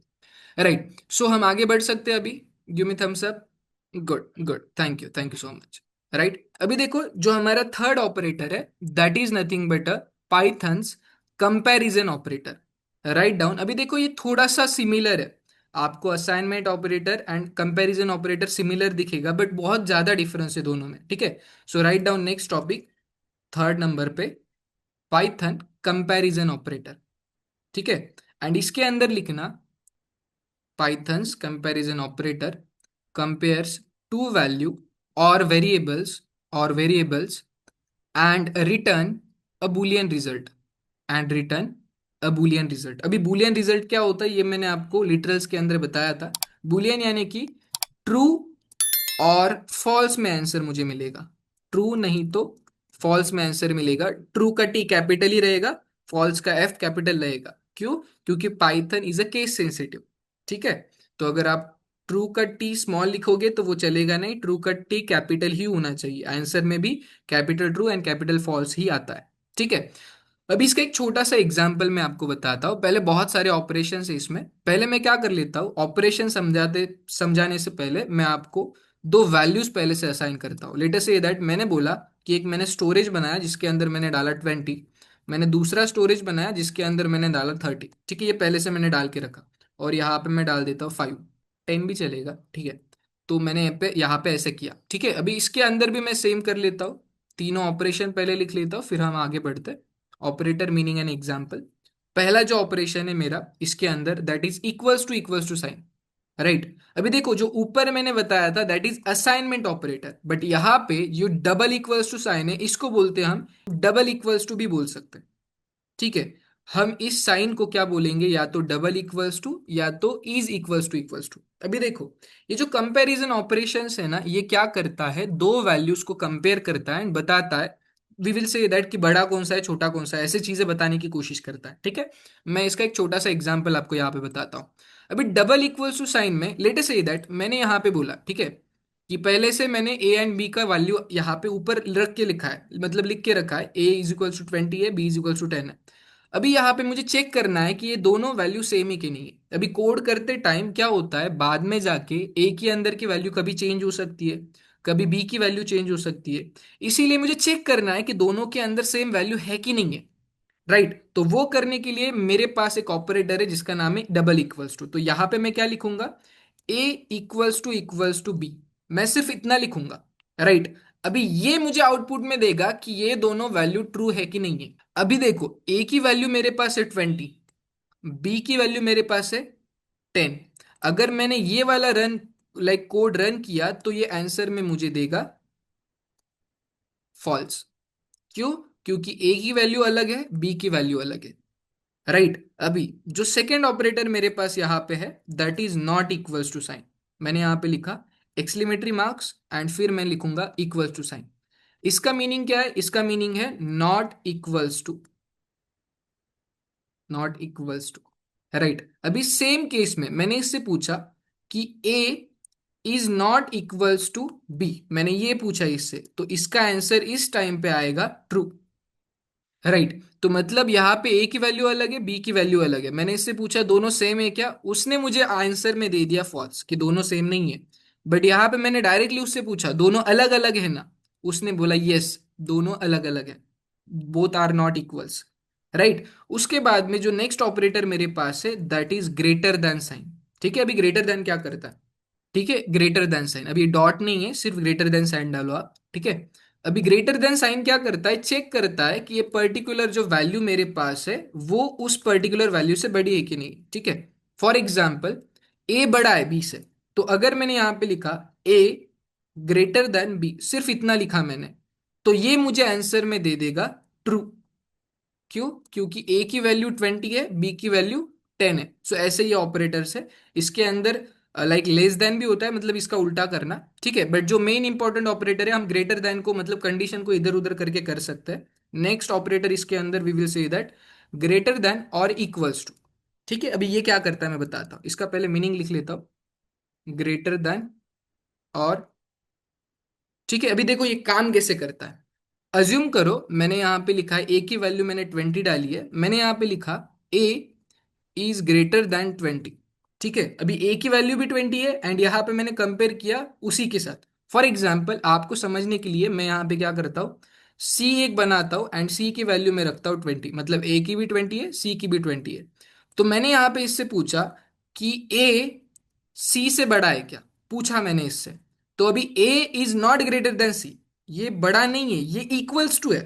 राइट, सो हम आगे बढ़ सकते हैं अभी। Give me thumbs up. Good good, thank you so much. Right, अभी देखो जो हमारा थर्ड ऑपरेटर है, that is nothing but a Python's comparison operator. Write down, अभी देखो ये थोड़ा सा सिमिलर है। आपको assignment operator and comparison operator similar दिखेगा, बट बहुत ज्यादा डिफरेंस है दोनों में। ठीक है, so write down next topic, third number पे, पाइथन कंपैरिजन ऑपरेटर। ठीक है, एंड इसके अंदर लिखना Python's comparison operator compares two value or variables and return a boolean result and return a boolean result। अभी boolean result क्या होता है ये मैंने आपको लिटरल्स के अंदर बताया था। boolean यानी कि ट्रू और फॉल्स में आंसर मुझे मिलेगा, ट्रू नहीं तो फॉल्स में आंसर मिलेगा। ट्रू का टी कैपिटल ही रहेगा, फॉल्स का एफ कैपिटल रहेगा। क्यों? क्योंकि Python is a case sensitive. ठीक है। तो अगर आप ट्रू का टी स्मॉल लिखोगे तो वो चलेगा नहीं, ट्रू का टी कैपिटल ही होना चाहिए, आंसर में भी capital true and capital false ही आता है। ठीक है। अभी इसका एक छोटा सा एग्जाम्पल मैं आपको बताता हूँ। पहले बहुत सारे ऑपरेशन है इसमें, पहले मैं क्या कर लेता हूँ, ऑपरेशन समझाने से पहले मैं आपको दो वैल्यूज पहले से असाइन करता हूँ। लेट अस से दैट मैंने बोला कि एक मैंने स्टोरेज बनाया जिसके अंदर मैंने डाला 20, मैंने दूसरा स्टोरेज बनाया जिसके अंदर मैंने डाला 30। ठीक है, ये पहले से मैंने डाल के रखा। और यहाँ पे मैं डाल देता हूँ 5, 10 भी चलेगा। ठीक है। तो मैंने यहाँ पे ऐसे किया। ठीक है, अभी इसके अंदर भी मैं सेम कर लेता हूँ, तीनों ऑपरेशन पहले लिख लेता हूँ, फिर हम आगे बढ़ते। Operator meaning an example. पहला जो ऑपरेशन है मेरा इसके अंदर, that is equals to sign. Right, अभी देखो जो ऊपर मैंने बताया था that is assignment operator, but यहाँ पे जो डबल इक्वल्स टू साइन है इसको बोलते हैं हम डबल इक्वल्स टू भी बोल सकते हैं। ठीक है। हम इस साइन को क्या बोलेंगे, या तो डबल इक्वल्स टू या तो इज इक्वल्स टू। अभी देखो, ये जो कंपैरिजन ऑपरेशंस है ना, ये क्या करता है, दो वैल्यूज को कंपेयर करता है एंड बताता है, वी विल से दैट कि बड़ा कौन सा है छोटा कौन सा है, ऐसे चीजें बताने की कोशिश करता है। ठीक है। मैं इसका एक छोटा सा एग्जांपल आपको यहाँ पे बताता हूँ। अभी डबल इक्वल्स टू साइन में लेट अस से दैट मैंने यहाँ पे बोला, ठीक है, कि पहले से मैंने ए एंड बी का वैल्यू यहाँ पे ऊपर रख के लिखा है, मतलब लिख के रखा है, ए इज इक्वल्स टू 20 है, बी इज इक्वल्स टू 10 है। अभी यहाँ पे मुझे चेक करना है कि ये दोनों वैल्यू सेम ही कि नहीं है। अभी कोड करते टाइम क्या होता है, बाद में जाके ए के अंदर की वैल्यू कभी चेंज हो सकती है, कभी बी की वैल्यू चेंज हो सकती है। इसीलिए मुझे चेक करना है कि दोनों के अंदर सेम वैल्यू है कि नहीं है। राइट, तो वो करने के लिए मेरे पास एक ऑपरेटर है जिसका नाम है डबल इक्वल्स टू। तो यहाँ पे मैं क्या लिखूंगा, ए इक्वल्स टू बी, मैं सिर्फ इतना लिखूंगा। राइट, अभी ये मुझे आउटपुट में देगा कि ये दोनों वैल्यू ट्रू है कि नहीं है। अभी देखो, ए की वैल्यू मेरे पास है 20, बी की वैल्यू मेरे पास है 10। अगर मैंने ये वाला रन कोड रन किया तो ये आंसर में मुझे देगा फॉल्स। क्यों? क्योंकि ए की वैल्यू अलग है, बी की वैल्यू अलग है। राइट, अभी जो सेकेंड ऑपरेटर मेरे पास यहां पे है that is not equals to sign. मैंने यहां पे लिखा एक्सक्लेमेटरी मार्क्स एंड फिर मैं लिखूंगा इक्वल्स टू साइन। इसका मीनिंग क्या है, इसका मीनिंग है not equals to, not equals to. Right, अभी सेम केस में मैंने इससे पूछा कि A is not equals to B, मैंने ये पूछा इससे, तो इसका आंसर इस टाइम पे आएगा ट्रू। राइट, तो मतलब यहाँ पे ए की वैल्यू अलग है, बी की वैल्यू अलग है। मैंने इससे पूछा दोनों सेम है क्या, उसने मुझे आंसर में दे दिया फॉल्स कि दोनों सेम नहीं है। बट यहाँ पे मैंने डायरेक्टली उससे पूछा दोनों अलग अलग है ना, उसने बोला यस दोनों अलग अलग है, both are not equals. Right, उसके बाद में जो नेक्स्ट ऑपरेटर मेरे पास है that is greater than sign. ठीक है, अभी ग्रेटर देन क्या करता है, ठीक है, ग्रेटर देन साइन, अभी डॉट नहीं है, सिर्फ ग्रेटर देन साइन डालो आप। ठीक है, अभी ग्रेटर देन साइन क्या करता है, चेक करता है कि ये पर्टिकुलर जो वैल्यू मेरे पास है वो उस पर्टिकुलर वैल्यू से बड़ी है कि नहीं। ठीक है, फॉर एग्जाम्पल ए बड़ा है बी से, तो अगर मैंने यहां पे लिखा ए ग्रेटर देन बी, सिर्फ इतना लिखा मैंने, तो ये मुझे आंसर में दे देगा ट्रू। क्यों? क्योंकि ए की वैल्यू 20 है, बी की वैल्यू 10 है। सो ऐसे ये ऑपरेटर्स है, इसके अंदर लेस देन भी होता है, मतलब इसका उल्टा करना। ठीक है, बट जो मेन इंपॉर्टेंट ऑपरेटर है हम ग्रेटर देन को मतलब कंडीशन को इधर उधर करके कर सकते हैं। नेक्स्ट ऑपरेटर इसके अंदर we will say that greater than और इक्वल्स टू। ठीक है, अभी ये क्या करता है मैं बताता हूँ, इसका पहले मीनिंग लिख लेता हूँ, ग्रेटर देन और। ठीक है, अभी देखो ये काम कैसे करता है। अज्यूम करो मैंने यहाँ पे लिखा है ए की वैल्यू मैंने 20 डाली है, मैंने यहाँ पे लिखा ए इज ग्रेटर देन 20। ठीक है, अभी ए की वैल्यू भी 20 है एंड यहाँ पे मैंने कंपेयर किया उसी के साथ। फॉर एग्जाम्पल आपको समझने के लिए मैं यहाँ पे क्या करता हूँ, सी एक बनाता हूँ एंड सी की वैल्यू में रखता हूँ 20, मतलब ए की भी 20 है, सी की भी 20 है। तो मैंने यहाँ पे इससे पूछा कि ए सी से बड़ा है क्या, पूछा मैंने इससे। तो अभी ए इज नॉट ग्रेटर देन सी, ये बड़ा नहीं है, ये इक्वल्स टू है।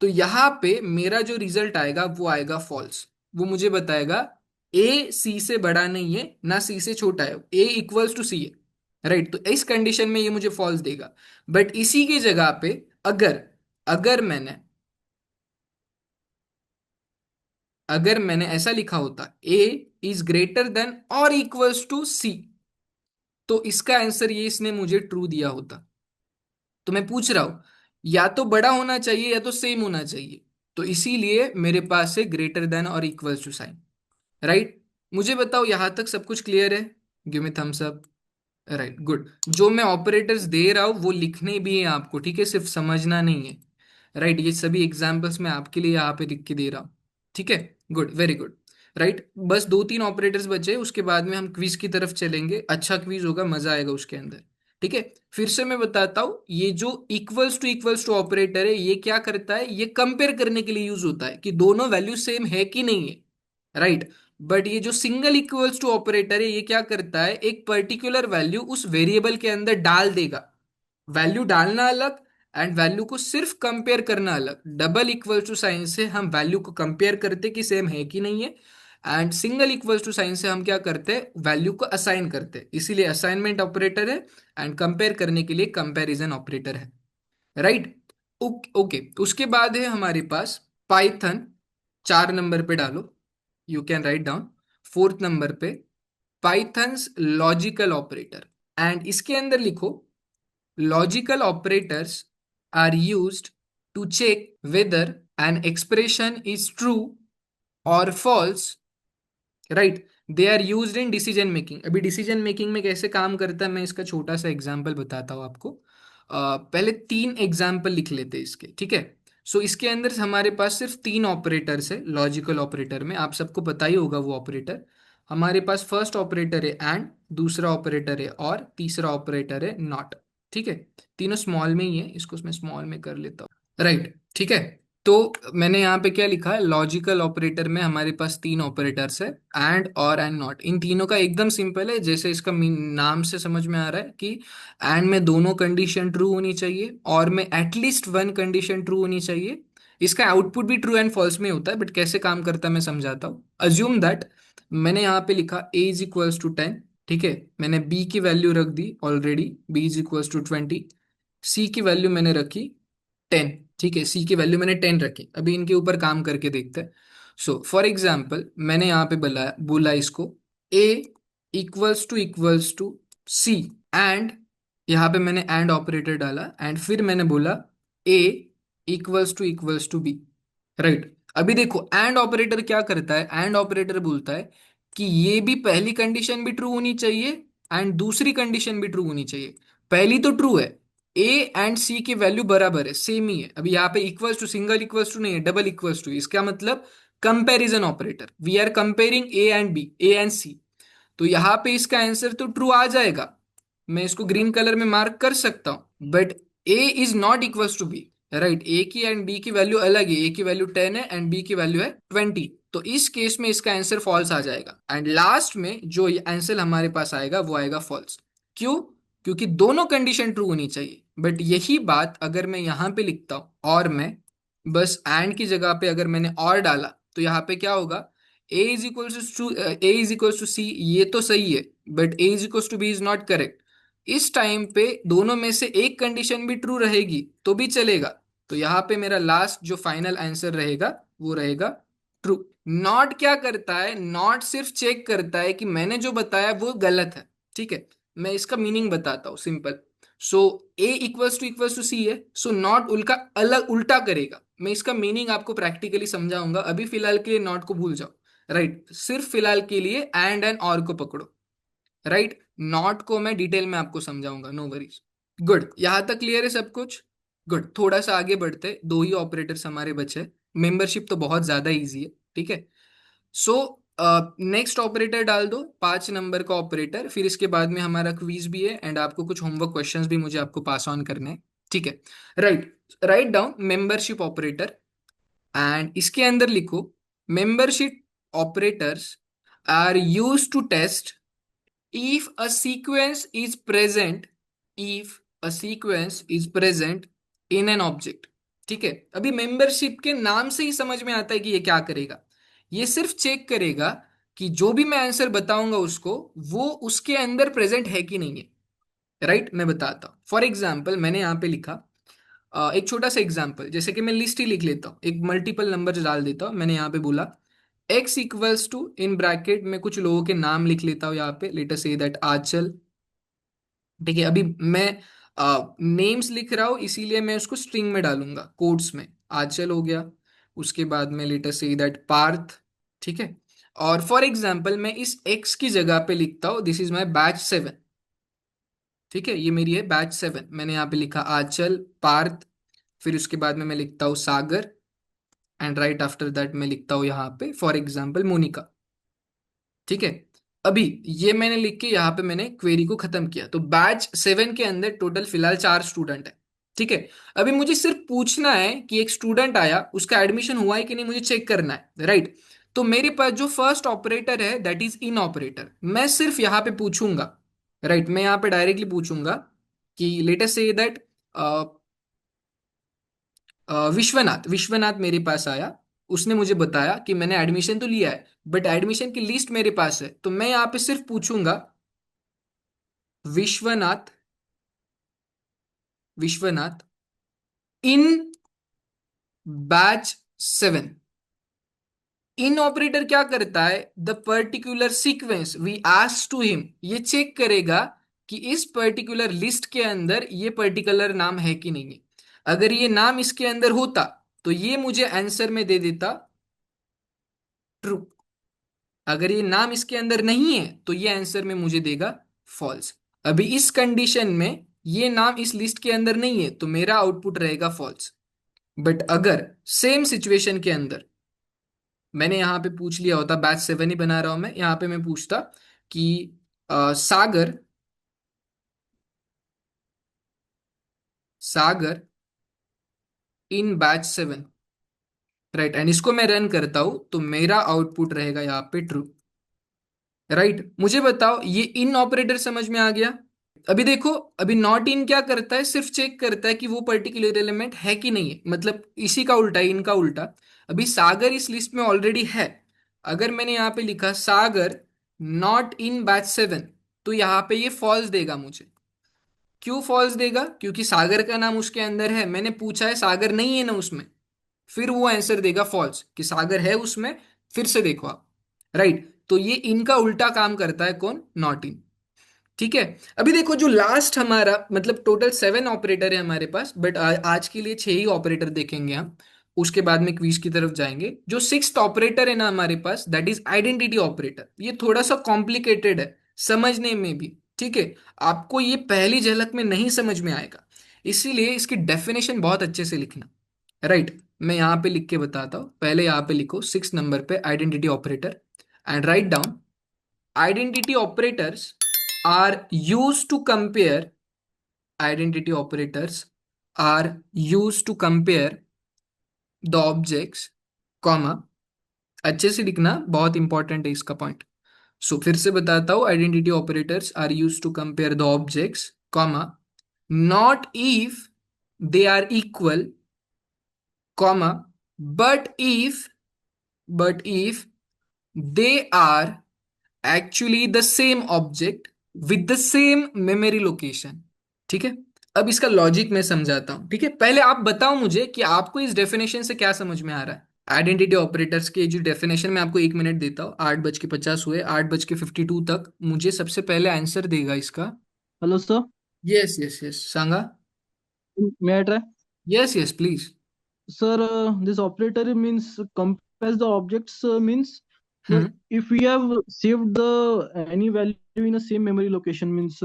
तो यहाँ पे मेरा जो रिजल्ट आएगा वो आएगा फॉल्स। वो मुझे बताएगा ए सी से बड़ा नहीं है ना सी से छोटा है, ए इक्वल्स टू सी है। राइट, तो इस कंडीशन में ये मुझे फॉल्स देगा। बट इसी की जगह पे अगर अगर मैंने अगर मैंने ऐसा लिखा होता ए इज ग्रेटर देन और इक्वल्स टू सी, तो इसका आंसर ये इसने मुझे ट्रू दिया होता। तो मैं पूछ रहा हूं या तो बड़ा होना चाहिए या तो सेम होना चाहिए, तो इसीलिए मेरे पास है ग्रेटर देन और इक्वल्स टू साइन। राइट, मुझे बताओ यहाँ तक सब कुछ क्लियर है? Give me thumbs up. Right, good. जो मैं ऑपरेटर्स दे रहा हूँ वो लिखने भी है आपको, ठीक है, सिर्फ समझना नहीं है। राइट, ये सभी एग्जांपल्स मैं आपके लिए यहाँ पे लिख के दे रहा हूँ। ठीक है, गुड, वेरी गुड। राइट, बस दो तीन ऑपरेटर्स बचे, उसके बाद में हम क्विज की तरफ चलेंगे। अच्छा क्विज होगा, मजा आएगा उसके अंदर। ठीक है, फिर से मैं बताता हूँ, ये जो इक्वल्स टू ऑपरेटर है, ये क्या करता है, ये कंपेयर करने के लिए यूज होता है कि दोनों वैल्यू सेम है कि नहीं है। राइट, बट ये जो सिंगल इक्वल्स टू ऑपरेटर है, ये क्या करता है, एक पर्टिकुलर वैल्यू उस वेरिएबल के अंदर डाल देगा। वैल्यू डालना अलग, एंड वैल्यू को सिर्फ कंपेयर करना अलग। डबल इक्वल टू साइन से हम वैल्यू को कंपेयर करते कि सेम है कि नहीं है, and single equal to sign से हम क्या करते हैं, वैल्यू को असाइन करते हैं। इसीलिए असाइनमेंट ऑपरेटर है, एंड कंपेयर करने के लिए कंपैरिजन ऑपरेटर है। Right, okay. उसके बाद है हमारे पास पाइथन। 4 नंबर पे डालो, you can write down. 4th number पे पाइथन्स लॉजिकल ऑपरेटर, एंड इसके अंदर लिखो, logical operators are used to check whether an expression is true और false. Right, they are used in decision making. अभी डिसीजन मेकिंग में कैसे काम करता है, मैं इसका छोटा सा एग्जांपल बताता हूँ आपको। पहले 3 एग्जांपल लिख लेते हैं इसके, ठीक है। सो इसके अंदर हमारे पास सिर्फ 3 ऑपरेटर्स है लॉजिकल ऑपरेटर में, आप सबको पता ही होगा वो ऑपरेटर। हमारे पास फर्स्ट ऑपरेटर है एंड, दूसरा ऑपरेटर है और, तीसरा ऑपरेटर है नॉट। ठीक है, तीनों स्मॉल में ही है, इसको मैं स्मॉल में कर लेता हूँ। राइट, ठीक है। तो मैंने यहाँ पे क्या लिखा है, लॉजिकल ऑपरेटर में हमारे पास 3 ऑपरेटर्स है, एंड, और, एंड, नॉट। इन तीनों का एकदम सिंपल है, जैसे इसका नाम से समझ में आ रहा है कि एंड में दोनों कंडीशन ट्रू होनी चाहिए, और में एटलीस्ट वन कंडीशन ट्रू होनी चाहिए। इसका आउटपुट भी ट्रू एंड फॉल्स में होता है, बट कैसे काम करता है मैं समझाता हूँ। अज्यूम दैट मैंने यहाँ पे लिखा a इज इक्वल्स टू 10। ठीक है, मैंने b की वैल्यू रख दी already, b is equals to 20। c की वैल्यू मैंने रखी 10। ठीक है, सी की वैल्यू मैंने 10 रखी। अभी इनके ऊपर काम करके देखते हैं। सो फॉर एग्जाम्पल मैंने यहाँ पे बोला बोला इसको ए इक्वल्स टू सी, एंड यहाँ पे मैंने एंड ऑपरेटर डाला, एंड फिर मैंने बोला ए इक्वल्स टू बी। राइट, अभी देखो एंड ऑपरेटर क्या करता है, एंड ऑपरेटर बोलता है कि ये भी पहली कंडीशन भी ट्रू होनी चाहिए, एंड दूसरी कंडीशन भी ट्रू होनी चाहिए। पहली तो ट्रू है, ए एंड सी की वैल्यू बराबर है, सेम ही है। अभी यहाँ पे equals to, single equals to नहीं है, डबल इक्वल्स टू। इसका मतलब comparison operator, we are comparing A and B, A and C. तो यहाँ पे इसका आंसर तो ट्रू आ जाएगा, मैं इसको ग्रीन कलर में मार्क कर सकता हूं, but A is not equals to B. Right, A की एंड बी की वैल्यू अलग है, ए की वैल्यू 10 है एंड बी की वैल्यू है 20। तो इस केस में इसका आंसर फॉल्स आ जाएगा, एंड लास्ट में जो आंसर हमारे पास आएगा वो आएगा फॉल्स। क्यों? क्योंकि दोनों कंडीशन ट्रू होनी चाहिए। बट यही बात अगर मैं यहाँ पे लिखता हूं, और मैं बस एंड की जगह पे अगर मैंने और डाला, तो यहाँ पे क्या होगा, A is equals to C, ये तो सही है, but A is equals to B is not correct. इस टाइम पे दोनों में से एक कंडीशन भी ट्रू रहेगी तो भी चलेगा। तो यहाँ पे मेरा लास्ट जो फाइनल आंसर रहेगा वो रहेगा ट्रू। नॉट क्या करता है, नॉट सिर्फ चेक करता है कि मैंने जो बताया वो गलत है। ठीक है, मैं इसका मीनिंग बताता हूँ simple. So A equals to C है, सो नॉट उल्का अलग उल्टा करेगा। मैं इसका मीनिंग आपको प्रैक्टिकली समझाऊंगा, अभी फिलहाल के लिए नॉट को भूल जाओ। राइट, सिर्फ फिलहाल के लिए एंड और को पकड़ो। राइट, नॉट को मैं डिटेल में आपको समझाऊंगा, नो वरीज। गुड, यहां तक क्लियर है सब कुछ? गुड, थोड़ा सा आगे बढ़ते, दो ही ऑपरेटर्स हमारे बचे। मेंबरशिप तो बहुत ज्यादा इजी है, ठीक है। सो नेक्स्ट ऑपरेटर डाल दो, 5 नंबर का ऑपरेटर। फिर इसके बाद में हमारा क्वीज भी है, एंड आपको कुछ होमवर्क क्वेश्चंस भी मुझे आपको पास ऑन करने हैं। ठीक है, right, right down membership operator, and इसके अंदर लिखो, membership operators are used to test if a sequence is present if a sequence is present in an object। ठीक है, अभी मेंबरशिप के नाम से ही समझ में आता है कि ये क्या करेगा। ये सिर्फ चेक करेगा कि जो भी मैं आंसर बताऊंगा उसको, वो उसके अंदर प्रेजेंट है कि नहीं है। राइट, मैं बताता हूं। फॉर एग्जाम्पल मैंने यहाँ पे लिखा, एक छोटा सा एग्जाम्पल, जैसे कि मैं लिस्ट ही लिख लेता हूँ, एक मल्टीपल नंबर डाल देता हूँ। मैंने यहाँ पे बोला x equals to, in bracket में कुछ लोगों के नाम लिख लेता हूँ यहाँ पे, लेट अस से दैट आंचल। ठीक है, अभी मैं नेम्स लिख रहा हूँ, इसीलिए मैं उसको स्ट्रिंग में डालूंगा, कोट्स में। आंचल हो गया, उसके बाद में let us say that Partha. ठीक है, और फॉर एग्जाम्पल मैं इस एक्स की जगह पे लिखता हूँ दिस इज माई बैच 7। ठीक है, ये मेरी है बैच 7। मैंने यहाँ पे लिखा आंचल, पार्थ, फिर उसके बाद में मैं लिखता हूँ सागर, एंड राइट आफ्टर दैट मैं लिखता हूँ यहाँ पे फॉर एग्जाम्पल मोनिका। ठीक है, अभी ये मैंने लिख के यहाँ पे मैंने क्वेरी को खत्म किया। तो बैच 7 के अंदर टोटल फिलहाल 4 स्टूडेंट है। ठीक है, अभी मुझे सिर्फ पूछना है कि एक स्टूडेंट आया, उसका एडमिशन हुआ है कि नहीं, मुझे चेक करना है, राइट। तो मेरे पास जो फर्स्ट ऑपरेटर है दैट इज इन ऑपरेटर, मैं सिर्फ यहाँ पे पूछूंगा, राइट। मैं यहाँ पे डायरेक्टली पूछूंगा कि let us say that Vishwanath, Vishwanath मेरे पास आया, उसने मुझे बताया कि मैंने एडमिशन तो लिया है बट एडमिशन की लिस्ट मेरे पास है। तो मैं यहाँ पे सिर्फ पूछूंगा Vishwanath, Vishwanath in batch 7। In operator क्या करता है, the particular sequence we ask to him, ये चेक करेगा कि इस पर्टिकुलर लिस्ट के अंदर ये पर्टिकुलर नाम है कि नहीं है। अगर ये नाम इसके अंदर होता तो ये मुझे आंसर में दे देता ट्रू। अगर ये नाम इसके अंदर नहीं है तो ये आंसर में मुझे देगा फॉल्स। अभी इस कंडीशन में ये नाम इस लिस्ट के अंदर नहीं है तो मेरा आउटपुट रहेगा फॉल्स। बट अगर सेम सिचुएशन के अंदर मैंने यहाँ पे पूछ लिया होता, बैच 7 ही बना रहा हूं मैं, यहाँ पे मैं पूछता कि सागर, सागर इन बैच 7, राइट, एंड इसको मैं रन करता हूं तो मेरा आउटपुट रहेगा यहाँ पे ट्रू। राइट, मुझे बताओ ये इन ऑपरेटर समझ में आ गया। अभी देखो, अभी नॉट इन क्या करता है, सिर्फ चेक करता है कि वो पर्टिकुलर एलिमेंट है कि नहीं है, मतलब इसी का उल्टा है, इनका उल्टा। अभी सागर इस लिस्ट में ऑलरेडी है, अगर मैंने यहाँ पे लिखा सागर नॉट इन बैच 7 तो यहाँ पे ये फॉल्स देगा मुझे। क्यों फॉल्स देगा, क्योंकि सागर का नाम उसके अंदर है, मैंने पूछा है सागर नहीं है ना उसमें, फिर वो आंसर देगा फॉल्स कि सागर है उसमें, फिर से देखो आप। राइट, तो ये इनका उल्टा काम करता है कौन, नॉट इन। ठीक है, अभी देखो जो लास्ट हमारा, मतलब टोटल 7 ऑपरेटर है हमारे पास, बट आज के लिए 6 ही ऑपरेटर देखेंगे हम, उसके बाद में क्वीज की तरफ जाएंगे। जो 6th ऑपरेटर है ना हमारे पास दैट इज आइडेंटिटी ऑपरेटर, ये थोड़ा सा कॉम्प्लिकेटेड है समझने में भी। ठीक है, आपको ये पहली झलक में नहीं समझ में आएगा, इसीलिए इसकी डेफिनेशन बहुत अच्छे से लिखना। राइट, मैं यहाँ पे लिख के बताता हूँ, पहले यहाँ पे लिखो 6 नंबर पे identity operator, and write down identity operators are used to compare, identity operators are used to compare the objects, comma, अच्छे से लिखना बहुत इंपॉर्टेंट है इसका पॉइंट। सो फिर से बताता हूं, identity operators are used to compare the objects, comma, not if they are equal, comma, but if, but if they are actually the same object with the same memory location. ठीक है, अब इसका लॉजिक मैं समझाता हूं। ठीक है, पहले आप बताओ मुझे कि आपको इस डेफिनेशन से क्या समझ में आ रहा है। आइडेंटिटी ऑपरेटर्स के जो डेफिनेशन, मैं आपको 1 मिनट देता हूँ, 8:50 हुए, 8:52 तक मुझे सबसे पहले आंसर देगा इसका। Hello, sir. Yes yes yes, Sanga. May I try? Yes yes please. Sir, this operator means compares the objects means the hmm, if we have saved the any value in the same memory location means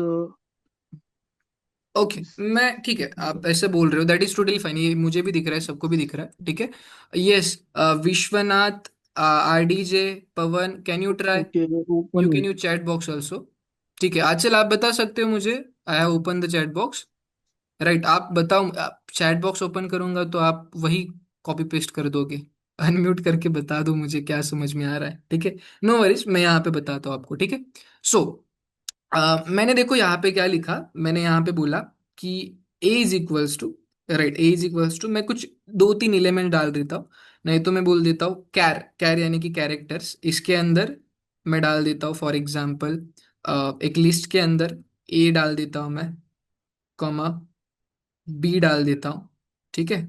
okay, this. मैं ठीक है, आप ऐसे बोल रहे हो दैट इज टोटली फाइन, ये मुझे भी दिख रहा है, सबको भी दिख रहा है। ठीक है, yes, Vishwanath, RDJ, Pawan, can you try, Okay, you one can minute. You chat box also. ठीक है, आचल आप बता सकते हो मुझे, I have open the chat box. Right, आप बताओ, चैट बॉक्स ओपन करूंगा तो आप वही कॉपी पेस्ट कर दोगे, अनम्यूट करके बता दो मुझे क्या समझ में आ रहा है। ठीक है, नो वरीज, मैं यहाँ पे बताता हूँ आपको। ठीक है, सो मैंने देखो यहाँ पे क्या लिखा, मैंने यहाँ पे बोला कि A is equals to, right, A is equals to, मैं कुछ 2-3 एलिमेंट डाल देता हूँ, नहीं तो मैं बोल देता हूँ कैर, कैर यानी कि कैरेक्टर्स, इसके अंदर मैं डाल देता हूँ फॉर एग्जाम्पल एक लिस्ट के अंदर ए डाल देता हूँ मैं, कॉमा, बी डाल देता हूँ। ठीक है,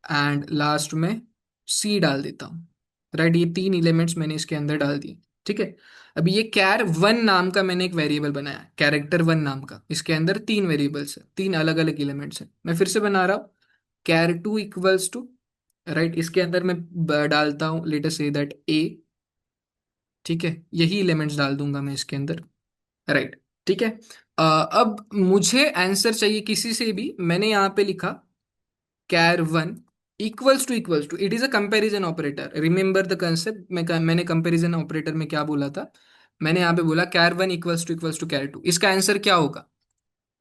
एंड लास्ट में सी डाल देता हूँ। राइट, ये 3 एलिमेंट्स मैंने इसके अंदर डाल दिए। ठीक है, अभी ये कैर 1 नाम का मैंने एक वेरिएबल बनाया, कैरेक्टर 1 नाम का, इसके अंदर 3 वेरिएबल्स है, 3 अलग अलग एलिमेंट्स है। मैं फिर से बना रहा हूँ, कैर 2 इक्वल्स टू, राइट, इसके अंदर मैं डालता हूँ लेट अस से दैट ए, ठीक है, यही एलिमेंट्स डाल दूंगा मैं इसके अंदर। राइट, ठीक है। अब मुझे आंसर चाहिए किसी से भी। मैंने यहाँ पे लिखा char one equals to, it is a comparison operator, remember the concept. मैंने कंपैरिजन ऑपरेटर में क्या बोला था? मैंने यहाँ पे बोला char one equals to char two. इसका आंसर क्या होगा?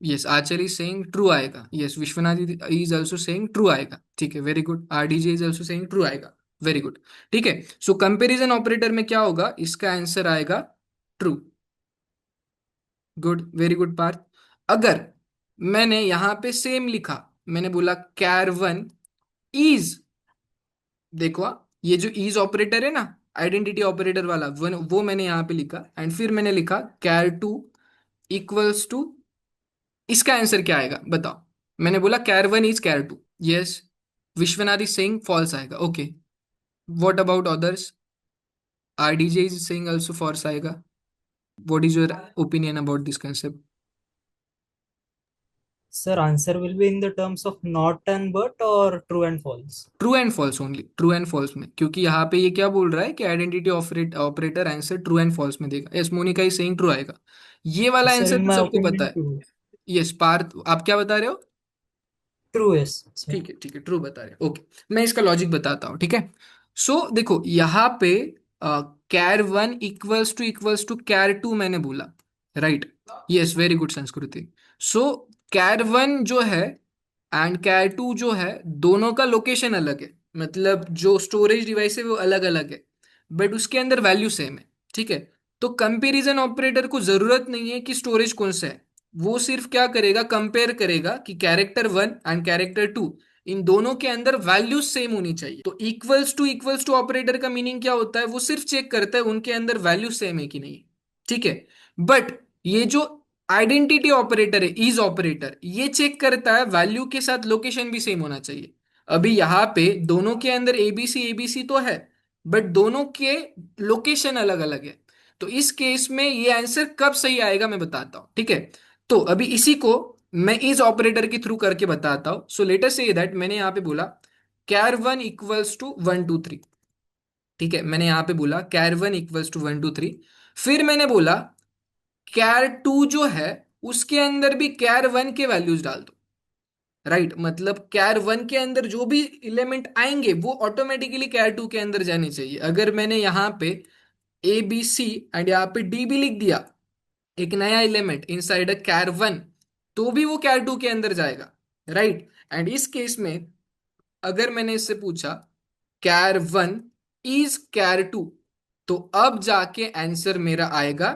Yes, Aanchal is saying true आएगा। Yes, Vishwanath is also saying true आएगा। ठीक है, very good. RDJ is also saying true आएगा। Very good. ठीक है, सो कंपैरिजन ऑपरेटर में क्या होगा? इसका आंसर आएगा true. Good, very good Parth. अगर मैंने यहां पे सेम लिखा, मैंने बोला कैर वन इज, देखो ये जो इज ऑपरेटर है ना, आइडेंटिटी ऑपरेटर वाला, वो मैंने यहां पे लिखा, एंड फिर मैंने लिखा कैर टू इक्वल्स टू, इसका आंसर क्या आएगा बताओ? मैंने बोला char one is char two. Yes, Vishwanath is saying false आएगा। Okay, what about others? RDJ is saying also false आएगा। What is your opinion about this concept? Sir, answer will be in the terms of not and but or true and false. True and false only, true and false में, क्योंकि यहाँ पे ये क्या बोल रहा है कि identity operator answer true and false में देगा। Yes, Monika is saying true आएगा। ये वाला Sir, आंसर in तो my सबको पता opinion, है। true. यस पार्थ, आप क्या बता रहे हो? True, yes, sir. ठीक है, ठीक है, ट्रू बता रहे हो। ओके, मैं इसका लॉजिक बताता हूँ। ठीक है, सो देखो यहाँ पे char one equals to char two मैंने बोला। राइट, यस, वेरी गुड संस्कृति। सो कैर वन जो है एंड कैर टू जो है, दोनों का लोकेशन अलग है, मतलब जो स्टोरेज डिवाइस है वो अलग अलग है, बट उसके अंदर वैल्यू सेम है। ठीक है, तो कंपैरिजन ऑपरेटर को जरूरत नहीं है कि स्टोरेज कौन सा है। वो सिर्फ क्या करेगा, कंपेयर करेगा कि character one and character two, इन दोनों के अंदर वैल्यूज सेम होनी चाहिए। तो इक्वल्स टू ऑपरेटर का मीनिंग क्या होता है? वो सिर्फ चेक करता है उनके अंदर वैल्यू सेम है कि नहीं। ठीक है, बट ये जो आइडेंटिटी ऑपरेटर है, इज ऑपरेटर, ये चेक करता है वैल्यू के साथ लोकेशन भी सेम होना चाहिए। अभी यहाँ पे दोनों के अंदर एबीसी एबीसी तो है, बट दोनों के लोकेशन अलग अलग है। तो इस केस में ये आंसर कब सही आएगा मैं बताता हूं। ठीक है, तो अभी इसी को मैं इस ऑपरेटर के थ्रू करके बताता हूं। So let us say that मैंने यहां पे बोला char one equals to one two three. ठीक है, मैंने यहां पे बोला char one equals to one two three. फिर मैंने बोला कैर टू जो है उसके अंदर भी कैर वन के वैल्यूज डाल दो। राइट, मतलब कैर वन के अंदर जो भी एलिमेंट आएंगे वो ऑटोमेटिकली कैर टू के अंदर जाने चाहिए। अगर मैंने यहाँ पे ए बी सी एंड यहाँ पे डी भी लिख दिया, एक नया एलिमेंट इनसाइड अ कैर वन, तो भी वो कैर टू के अंदर जाएगा। राइट, एंड इस केस में अगर मैंने इससे पूछा कैर वन इज कैर टू, तो अब जाके आंसर मेरा आएगा।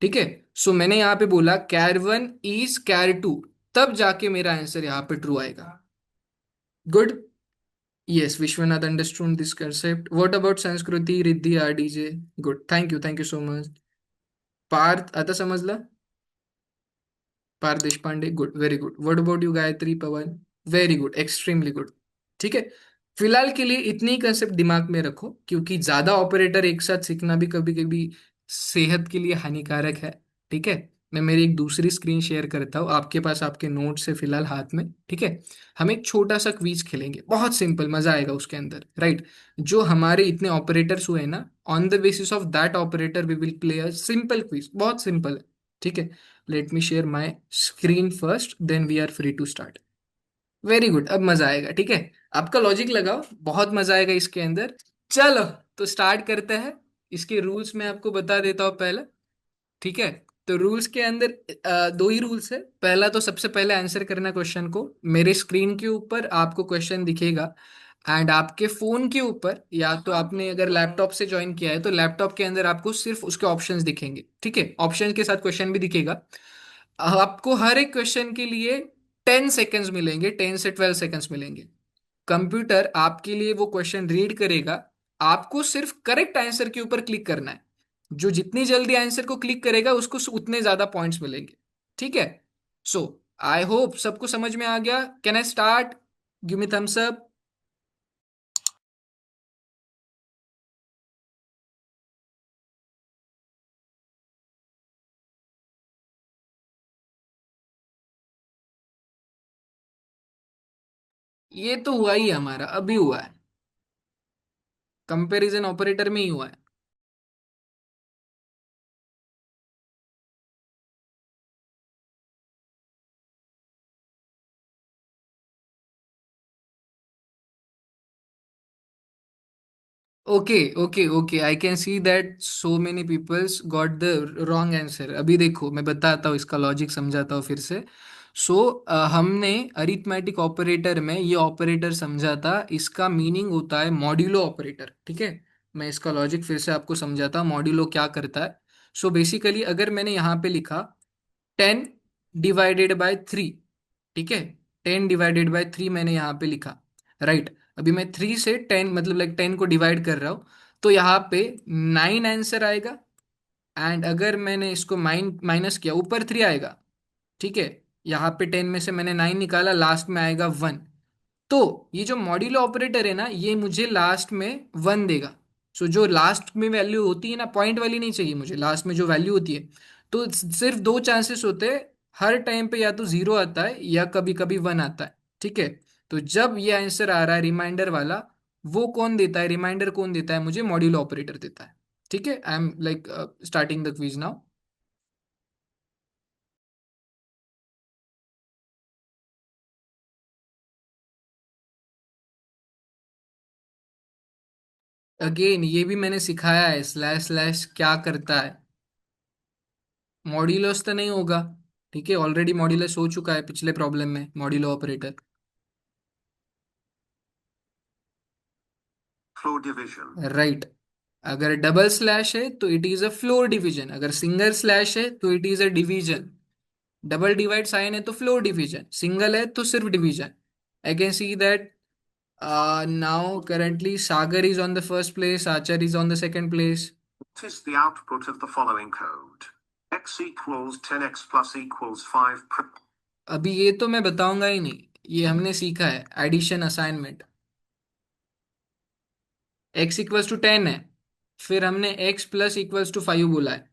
ठीक है, सो मैंने यहां पे बोला char one is char two, तब जाके मेरा आंसर यहाँ पे ट्रू आएगा। Good, yes, Vishwanath understood this concept. What about Sanskriti, Riddhi, RDJ? Good, thank you so much. Parth आता समजलं? Parth Deshpande, good, very good. What about you Gayatri, Pavan? Very good, extremely good. ठीक है, फिलहाल के लिए इतनी कंसेप्ट दिमाग में रखो, क्योंकि ज्यादा ऑपरेटर एक साथ सीखना भी कभी कभी सेहत के लिए हानिकारक है। ठीक है, मैं मेरी एक दूसरी स्क्रीन शेयर करता हूँ आपके पास, आपके नोट्स है फिलहाल हाथ में। ठीक है, हम एक छोटा सा क्विज खेलेंगे, बहुत सिंपल, मजा आएगा उसके अंदर। राइट, जो हमारे इतने ऑपरेटर्स हुए ना, on the basis of that operator we will play a simple quiz, बहुत सिंपल है। ठीक है, let me share my screen first, then we are free to start. Very good, अब मजा आएगा। ठीक है, आपका लॉजिक लगाओ, बहुत मजा आएगा इसके अंदर। चलो, तो स्टार्ट करते हैं। इसके रूल्स मैं आपको बता देता हूँ पहले। ठीक है, तो रूल्स के अंदर दो ही रूल्स है। पहला तो सबसे पहले आंसर करना क्वेश्चन को। मेरे स्क्रीन के ऊपर आपको क्वेश्चन दिखेगा, एंड आपके फोन के ऊपर, या तो आपने अगर लैपटॉप से ज्वाइन किया है तो लैपटॉप के अंदर आपको सिर्फ उसके ऑप्शंस दिखेंगे। ठीक है, ऑप्शंस के साथ क्वेश्चन भी दिखेगा। आपको हर एक क्वेश्चन के लिए 10 सेकेंड्स मिलेंगे, 10 से 12 सेकेंड्स मिलेंगे। कंप्यूटर आपके लिए वो क्वेश्चन रीड करेगा, आपको सिर्फ करेक्ट आंसर के ऊपर क्लिक करना है। जो जितनी जल्दी आंसर को क्लिक करेगा उसको उतने ज्यादा पॉइंट्स मिलेंगे। ठीक है, सो आई होप सबको समझ में आ गया। Can I start? Give me thumbs up. ये तो हुआ ही है हमारा, अभी हुआ है, कंपैरिजन ऑपरेटर में ही हुआ है। Okay okay okay, I can see that so many peoples got the wrong answer. अभी देखो मैं बताता हूँ, इसका लॉजिक समझाता हूँ फिर से। सो हमने अरिथमेटिक ऑपरेटर में ये ऑपरेटर समझा था, इसका मीनिंग होता है मॉड्यूलो ऑपरेटर, ठीक है। मैं इसका लॉजिक फिर से आपको समझाता हूँ, मॉड्यूलो क्या करता है। सो बेसिकली अगर मैंने यहाँ पे लिखा 10/3, ठीक है, 10/3 मैंने यहाँ पे लिखा, राइट। अभी मैं 3 से 10 मतलब लाइक 10 को डिवाइड कर रहा हूँ, तो यहाँ पे 9 आंसर आएगा। एंड अगर मैंने इसको माइनस किया, ऊपर 3 आएगा, ठीक है। यहाँ पे 10 में से मैंने 9 निकाला, लास्ट में आएगा 1। तो ये जो मॉड्यूलो ऑपरेटर है ना, ये मुझे लास्ट में 1 देगा। सो जो लास्ट में वैल्यू होती है ना, पॉइंट वाली नहीं चाहिए मुझे, लास्ट में जो वैल्यू होती है, तो सिर्फ दो चांसेस होते हैं हर टाइम पे, या तो 0 आता है या कभी कभी 1 आता है, ठीक है। तो जब ये आंसर आ रहा है रिमाइंडर वाला, वो कौन देता है, रिमाइंडर कौन देता है मुझे, मॉड्यूलो ऑपरेटर देता है, ठीक है। I am like starting the quiz now. Again ये भी मैंने सिखाया है, स्लैश स्लैश क्या करता है। मॉड्यूलस तो नहीं होगा, ठीक है, ऑलरेडी मॉड्यूलस हो चुका है पिछले प्रॉब्लम में, modulo operator. Floor division. Right. अगर डबल स्लैश है तो it is a floor division, अगर सिंगल स्लैश है तो it is a division. Double divide sign है तो फ्लोर डिवीजन, सिंगल है तो सिर्फ division. I can see that now currently Sagar is on the first place, Achar is on the second place. What is the output of the following code? X equals 10x plus equals 5. अभी ये तो मैं बताऊंगा ही नहीं, ये हमने सीखा है addition assignment. x equals to 10 है, फिर हमने x प्लस इक्वल्स टू 5 बोला है।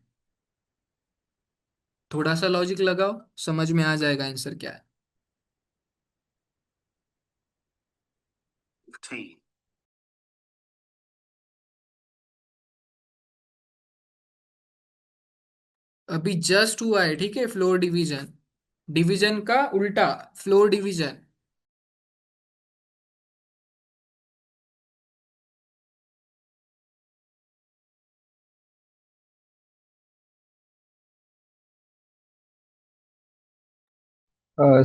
थोड़ा सा लॉजिक लगाओ, समझ में आ जाएगा आंसर क्या है। 15. अभी जस्ट हुआ है, ठीक है, फ्लोर डिवीजन, डिवीजन का उल्टा, floor division.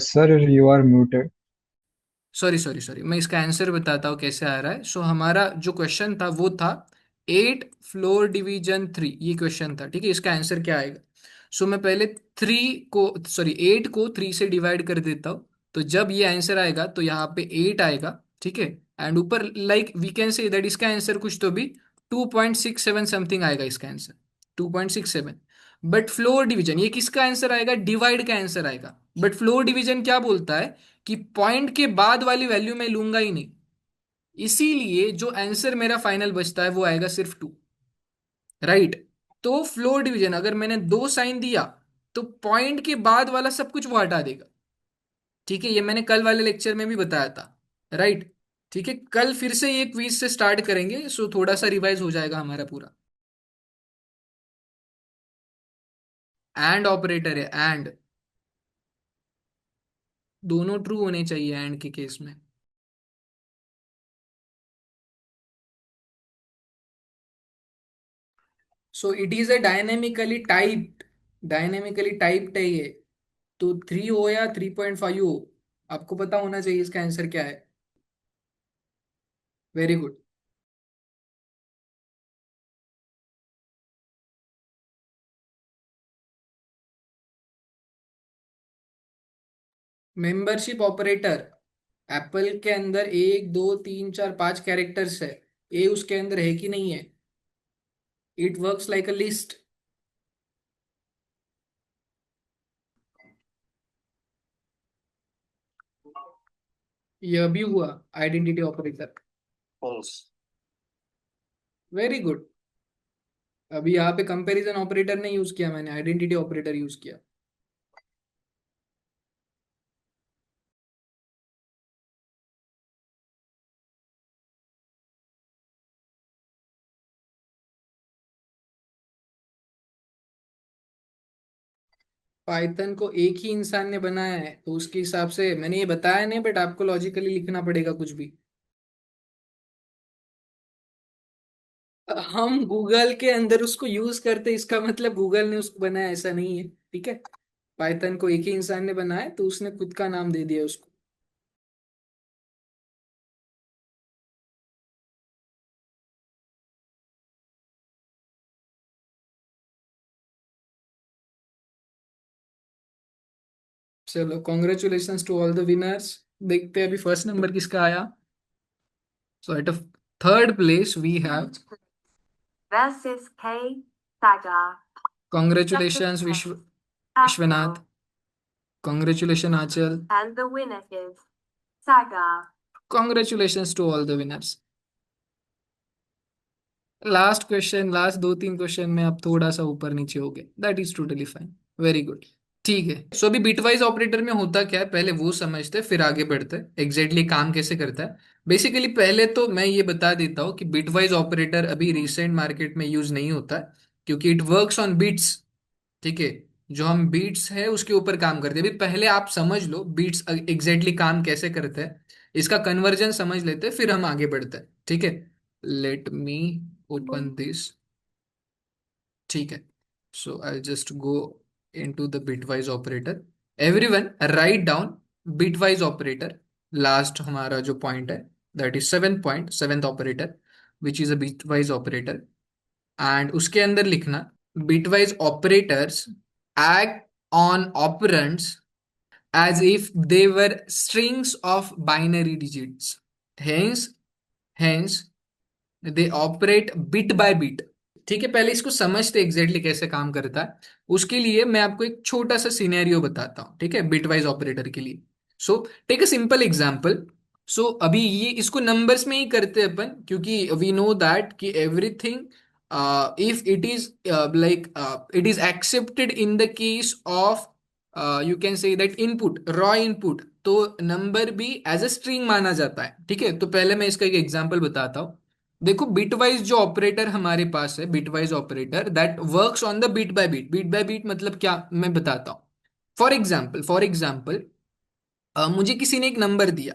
Sir, you are muted. Sorry sorry sorry, मैं इसका आंसर बताता हूँ कैसे आ रहा है। सो हमारा जो क्वेश्चन था वो था 8 फ्लोर डिवीजन 3, ये क्वेश्चन था, ठीक है। इसका आंसर क्या आएगा। सो मैं पहले 8 को 3 से डिवाइड कर देता हूँ, तो जब ये आंसर आएगा तो यहाँ पे 8 आएगा, ठीक है। एंड ऊपर like we can say that इसका आंसर कुछ तो भी 2.67 समथिंग आएगा इसका आंसर, 2.67। बट फ्लोर डिवीजन, ये किसका आंसर आएगा, डिवाइड का आंसर आएगा। बट फ्लोर डिवीजन क्या बोलता है कि पॉइंट के बाद वाली वैल्यू मैं लूंगा ही नहीं, इसीलिए जो आंसर मेरा फाइनल बचता है वो आएगा सिर्फ 2, राइट। तो फ्लोर डिवीजन अगर मैंने 2 साइन दिया, तो पॉइंट के बाद वाला सब कुछ वो हटा देगा, ठीक है। ये मैंने कल वाले लेक्चर में भी बताया था, राइट। ठीक है, कल फिर से ये क्विज से स्टार्ट करेंगे, सो थोड़ा सा रिवाइज हो जाएगा हमारा पूरा। एंड ऑपरेटर है, एंड दोनों ट्रू होने चाहिए एंड के केस में। So it is a dynamically typed है ये। तो 3 हो या 3.5 हो, आपको पता होना चाहिए इसका आंसर क्या है। Very good. Membership operator, Apple के अंदर 1 2 3 4 5 कैरेक्टर्स है, ए उसके अंदर है कि नहीं है। It works like a list. यह भी हुआ identity operator. False. Very good. अभी यहाँ पे कंपैरिजन ऑपरेटर नहीं यूज किया मैंने, आइडेंटिटी ऑपरेटर यूज किया। पाइथन को एक ही इंसान ने बनाया है, तो उसके हिसाब से मैंने ये बताया नहीं, बट आपको लॉजिकली लिखना पड़ेगा कुछ भी। हम गूगल के अंदर उसको यूज करते, इसका मतलब गूगल ने उसको बनाया ऐसा नहीं है, ठीक है। पाइथन को एक ही इंसान ने बनाया, तो उसने खुद का नाम दे दिया उसको। चलो, congratulations to all the winners. देखते हैं अभी फर्स्ट नंबर किसका आया। So at third place we have, versus K. Sagar. Congratulations Vishwanath, congratulation Anchal, And the winner is Sagar. Congratulations to all the winners. Last question, last दो तीन क्वेश्चन में आप थोड़ा सा ऊपर नीचे हो गए, that is totally fine, very good. ठीक है, सो अभी बिटवाइज ऑपरेटर में होता क्या है, पहले वो समझते हैं फिर आगे बढ़ते हैं एग्जैक्टली काम कैसे करता है। बेसिकली पहले तो मैं ये बता देता हूँ कि बिटवाइज ऑपरेटर अभी रिसेंट मार्केट में यूज नहीं होता है, क्योंकि इट वर्क्स ऑन बीट्स। ठीक है, जो हम बीट्स है उसके ऊपर काम करते हैं। अभी पहले आप समझ लो बीट्स एग्जैक्टली काम कैसे करते हैं, इसका कन्वर्जन समझ लेते हैं, फिर हम आगे बढ़ते हैं। ठीक है, लेट मी open this। ठीक है, so I'll just go into the bitwise operator। everyone write down bitwise operator, last हमारा जो पॉइंट है, that is 7 point, seventh operator which is a bitwise operator। and उसके अंदर लिखना, bitwise operators act on operands as if they were strings of binary digits, hence they operate bit by bit. ठीक है, पहले इसको समझते एग्जैक्टली कैसे काम करता है। उसके लिए मैं आपको एक छोटा सा सिनेरियो बताता हूँ, ठीक है, बिटवाइज ऑपरेटर के लिए। So take a simple example. So अभी ये इसको नंबर्स में ही करते हैं अपन, क्योंकि वी नो दैट कि everything if it is like it is accepted in the case of you can say that input, raw input, तो नंबर भी एज अ स्ट्रिंग माना जाता है। ठीक है, तो पहले मैं इसका एक एग्जांपल बताता हूँ। देखो, बिटवाइज जो ऑपरेटर हमारे पास है, bitwise operator that works on the bit by bit. Bit by bit मतलब क्या, मैं बताता हूँ। फॉर एग्जाम्पल मुझे किसी ने एक नंबर दिया।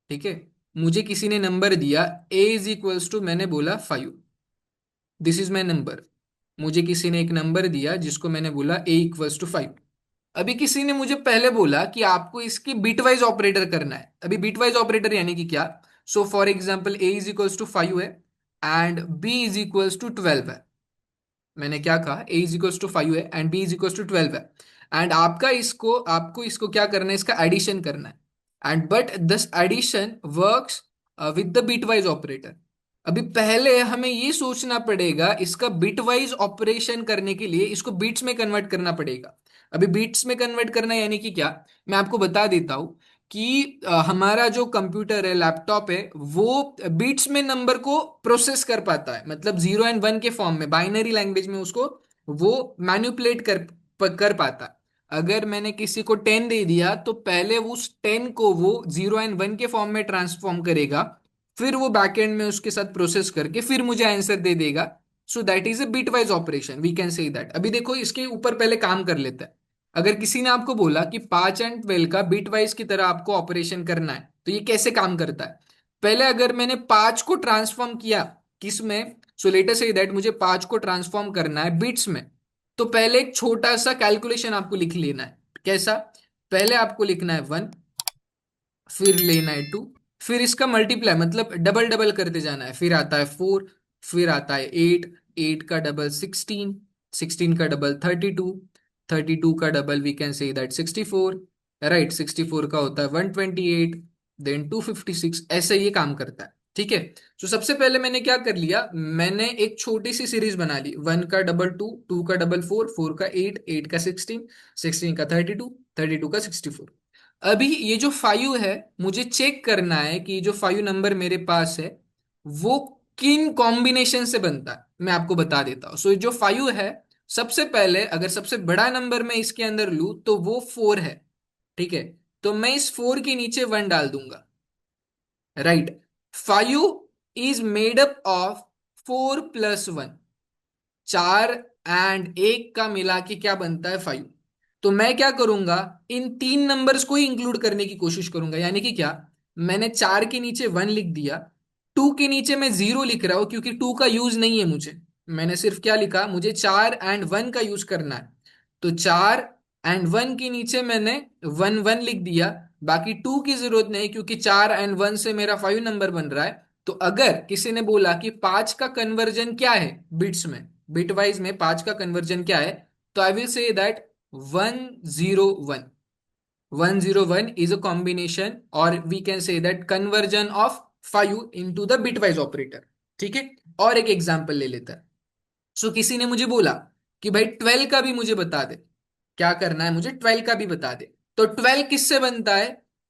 ठीक है, मुझे किसी ने नंबर दिया ए इज इक्वल्स टू, मैंने बोला 5, दिस इज माई नंबर। मुझे किसी ने एक नंबर दिया जिसको मैंने बोला ए इक्वल्स टू 5। अभी किसी ने मुझे पहले बोला कि आपको इसकी बिटवाइज ऑपरेटर करना है। अभी बिटवाइज ऑपरेटर यानी कि क्या, so for example A is equals to 5 है and B is equals to 12 है। मैंने क्या कहा, ए इज इक्वल्स टू 5 है and B is equals to 12 है। एंड आपको इसको क्या करना है, इसका एडिशन करना है। And but this addition works with the bitwise operator. अभी पहले हमें ये सोचना पड़ेगा, इसका बिटवाइज ऑपरेशन करने के लिए इसको बीट्स में कन्वर्ट करना पड़ेगा। अभी बीट्स में कन्वर्ट करना यानी कि क्या, मैं आपको बता देता हूं कि हमारा जो कंप्यूटर है, लैपटॉप है, वो बीट्स में नंबर को प्रोसेस कर पाता है, मतलब 0 and 1 के फॉर्म में, बाइनरी लैंग्वेज में उसको वो मैन्युपुलेट कर पाता है। अगर मैंने किसी को 10 दे दिया तो पहले उस 10 को वो 0 and 1 के फॉर्म में ट्रांसफॉर्म करेगा, फिर वो बैकएंड में उसके साथ प्रोसेस करके फिर मुझे आंसर दे देगा। So that is a bitwise operation, we can say that. अभी देखो, इसके ऊपर पहले काम कर लेता है। अगर किसी ने आपको बोला कि 5 and 12 का बिटवाइज की तरह आपको ऑपरेशन करना है, तो ये कैसे काम करता है। पहले अगर मैंने 5 को ट्रांसफॉर्म किया किस में, so let us say that मुझे 5 को ट्रांसफॉर्म करना है बिट्स में, तो पहले एक छोटा सा कैलकुलेशन आपको लिख लेना है। कैसा, पहले आपको लिखना है 1, फिर लेना है 2, फिर इसका मल्टीप्लाई मतलब डबल डबल करते जाना है, फिर आता है 4, फिर आता है 8, 8 का डबल 16, 16 का डबल 32, 32 का double we can say that 64, right, 64 का होता है 128, देन 256, ऐसे ये काम करता है। ठीक है, तो सबसे पहले मैंने क्या कर लिया, मैंने एक छोटी सी सीरीज बना ली, 1 का डबल 2, 2 का डबल 4, 4 का 8, 8 का 16, 16 का 32, 32 का 64। अभी ये जो 5 है, मुझे चेक करना है कि जो 5 नंबर मेरे पास है वो किन कॉम्बिनेशन से बनता है। मैं आपको बता देता हूं। सो जो 5 है, सबसे पहले अगर सबसे बड़ा नंबर मैं इसके अंदर लूं तो वो 4 है। ठीक है, तो मैं इस 4 के नीचे 1 डाल दूंगा, right. 5 is made up of 4 + 1, 4 and 1 का मिला के क्या बनता है 5। तो मैं क्या करूंगा, इन 3 नंबर्स को ही इंक्लूड करने की कोशिश करूंगा, यानी कि क्या, मैंने 4 के नीचे 1 लिख दिया, टू के नीचे मैं जीरो लिख रहा हूं क्योंकि टू का यूज नहीं है मुझे। मैंने सिर्फ क्या लिखा, मुझे 4 और 1 का यूज करना है। तो 4 और 1 के नीचे मैंने 1 1 लिख दिया। बाकी टू की जरूरत नहीं क्योंकि 4 और 1 से मेरा 5 नंबर बन रहा है। तो अगर किसी ने बोला कि 5 का कन्वर्जन क्या है बिट्स में, बिट वाइज में 5 का कन्वर्जन क्या है, तो I will say that 101। 101 is a combination or we can say that conversion of 5 into the bitwise operator। ठीक है, और एक एग्जांपल ले लेता है। सो किसी ने मुझे बोला कि भाई 12 का भी मुझे बता दे, क्या करना है मुझे, 12 का भी बता दे। तो 12 किससे बनता है,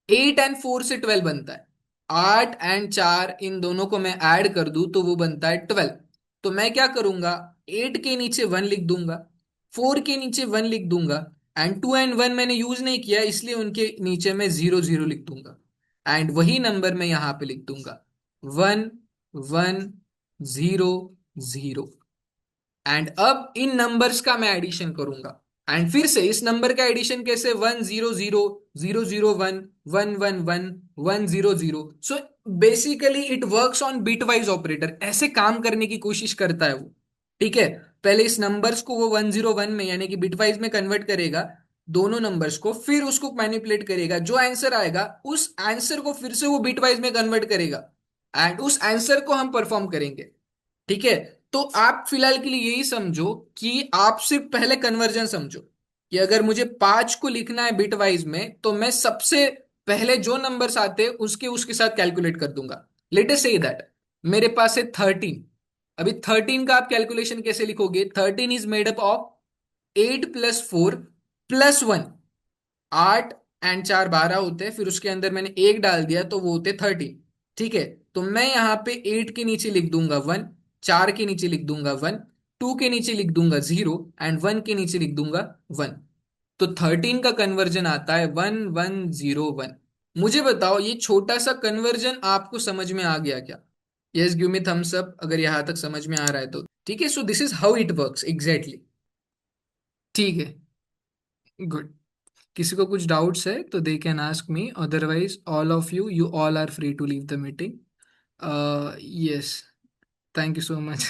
8 और 4 से 12 बनता है। 8 और 4 इन दोनों को मैं ऐड कर दूं तो वो बनता है 12। तो मैं क्या करूंगा, 8 के नीचे 1 लिख दूंगा, 4 के नीचे 1 लिख दूंगा, एंड 2 और 1 मैंने यूज नहीं किया इसलिए उनके नीचे मैं 0 0 लिख दूंगा। एंड वही नंबर मैं यहां पे लिख दूंगा, 1 1 0 0। एंड अब इन नंबर्स का मैं एडिशन करूंगा। एंड फिर से इस नंबर का एडिशन कैसे, 1 0 0 0 0 1 1 1 1 0 0। So basically it works on bit wise operator, ऐसे काम करने की कोशिश करता है वो। ठीक है, पहले इस नंबर्स को वो 1 0 1 में यानी कि बिट वाइज में कन्वर्ट करेगा दोनों नंबर्स को, फिर उसको मैनिपुलेट करेगा, जो आंसर आएगा उस आंसर को फिर से वो बिट वाइज में कन्वर्ट करेगा एंड उस आंसर को हम परफॉर्म करेंगे। ठीक है, तो आप फिलहाल के लिए यही समझो कि आप सिर्फ पहले कन्वर्जन समझो कि अगर मुझे 5 को लिखना है बिट वाइज में तो मैं सबसे पहले जो नंबर्स आते हैं उसके उसके साथ कैलकुलेट कर दूंगा। लेट अस से दैट मेरे पास है 13। अभी 13 का आप कैलकुलेशन कैसे लिखोगे, 13 इज मेड अप ऑफ 8 + 4 + 1। 8 और 4 12 होते हैं, फिर उसके अंदर मैंने एक डाल दिया तो वो होते 13। ठीक है, तो मैं यहाँ पे 8 के नीचे लिख दूंगा 1, 4 के नीचे लिख दूंगा 1, 2 के नीचे लिख दूंगा 0 एंड 1 के नीचे लिख दूंगा 1। तो 13 का कन्वर्जन आता है 1101। मुझे बताओ ये छोटा सा कन्वर्जन आपको समझ में आ गया क्या? Yes, give me thumbs up अगर यहां तक समझ में आ रहा है तो। ठीक है, so this is how it works exactly. ठीक है, गुड। किसी को कुछ डाउट्स है तो they can ask me, otherwise all of you you all are free to leave the meeting. Yes, thank you so much.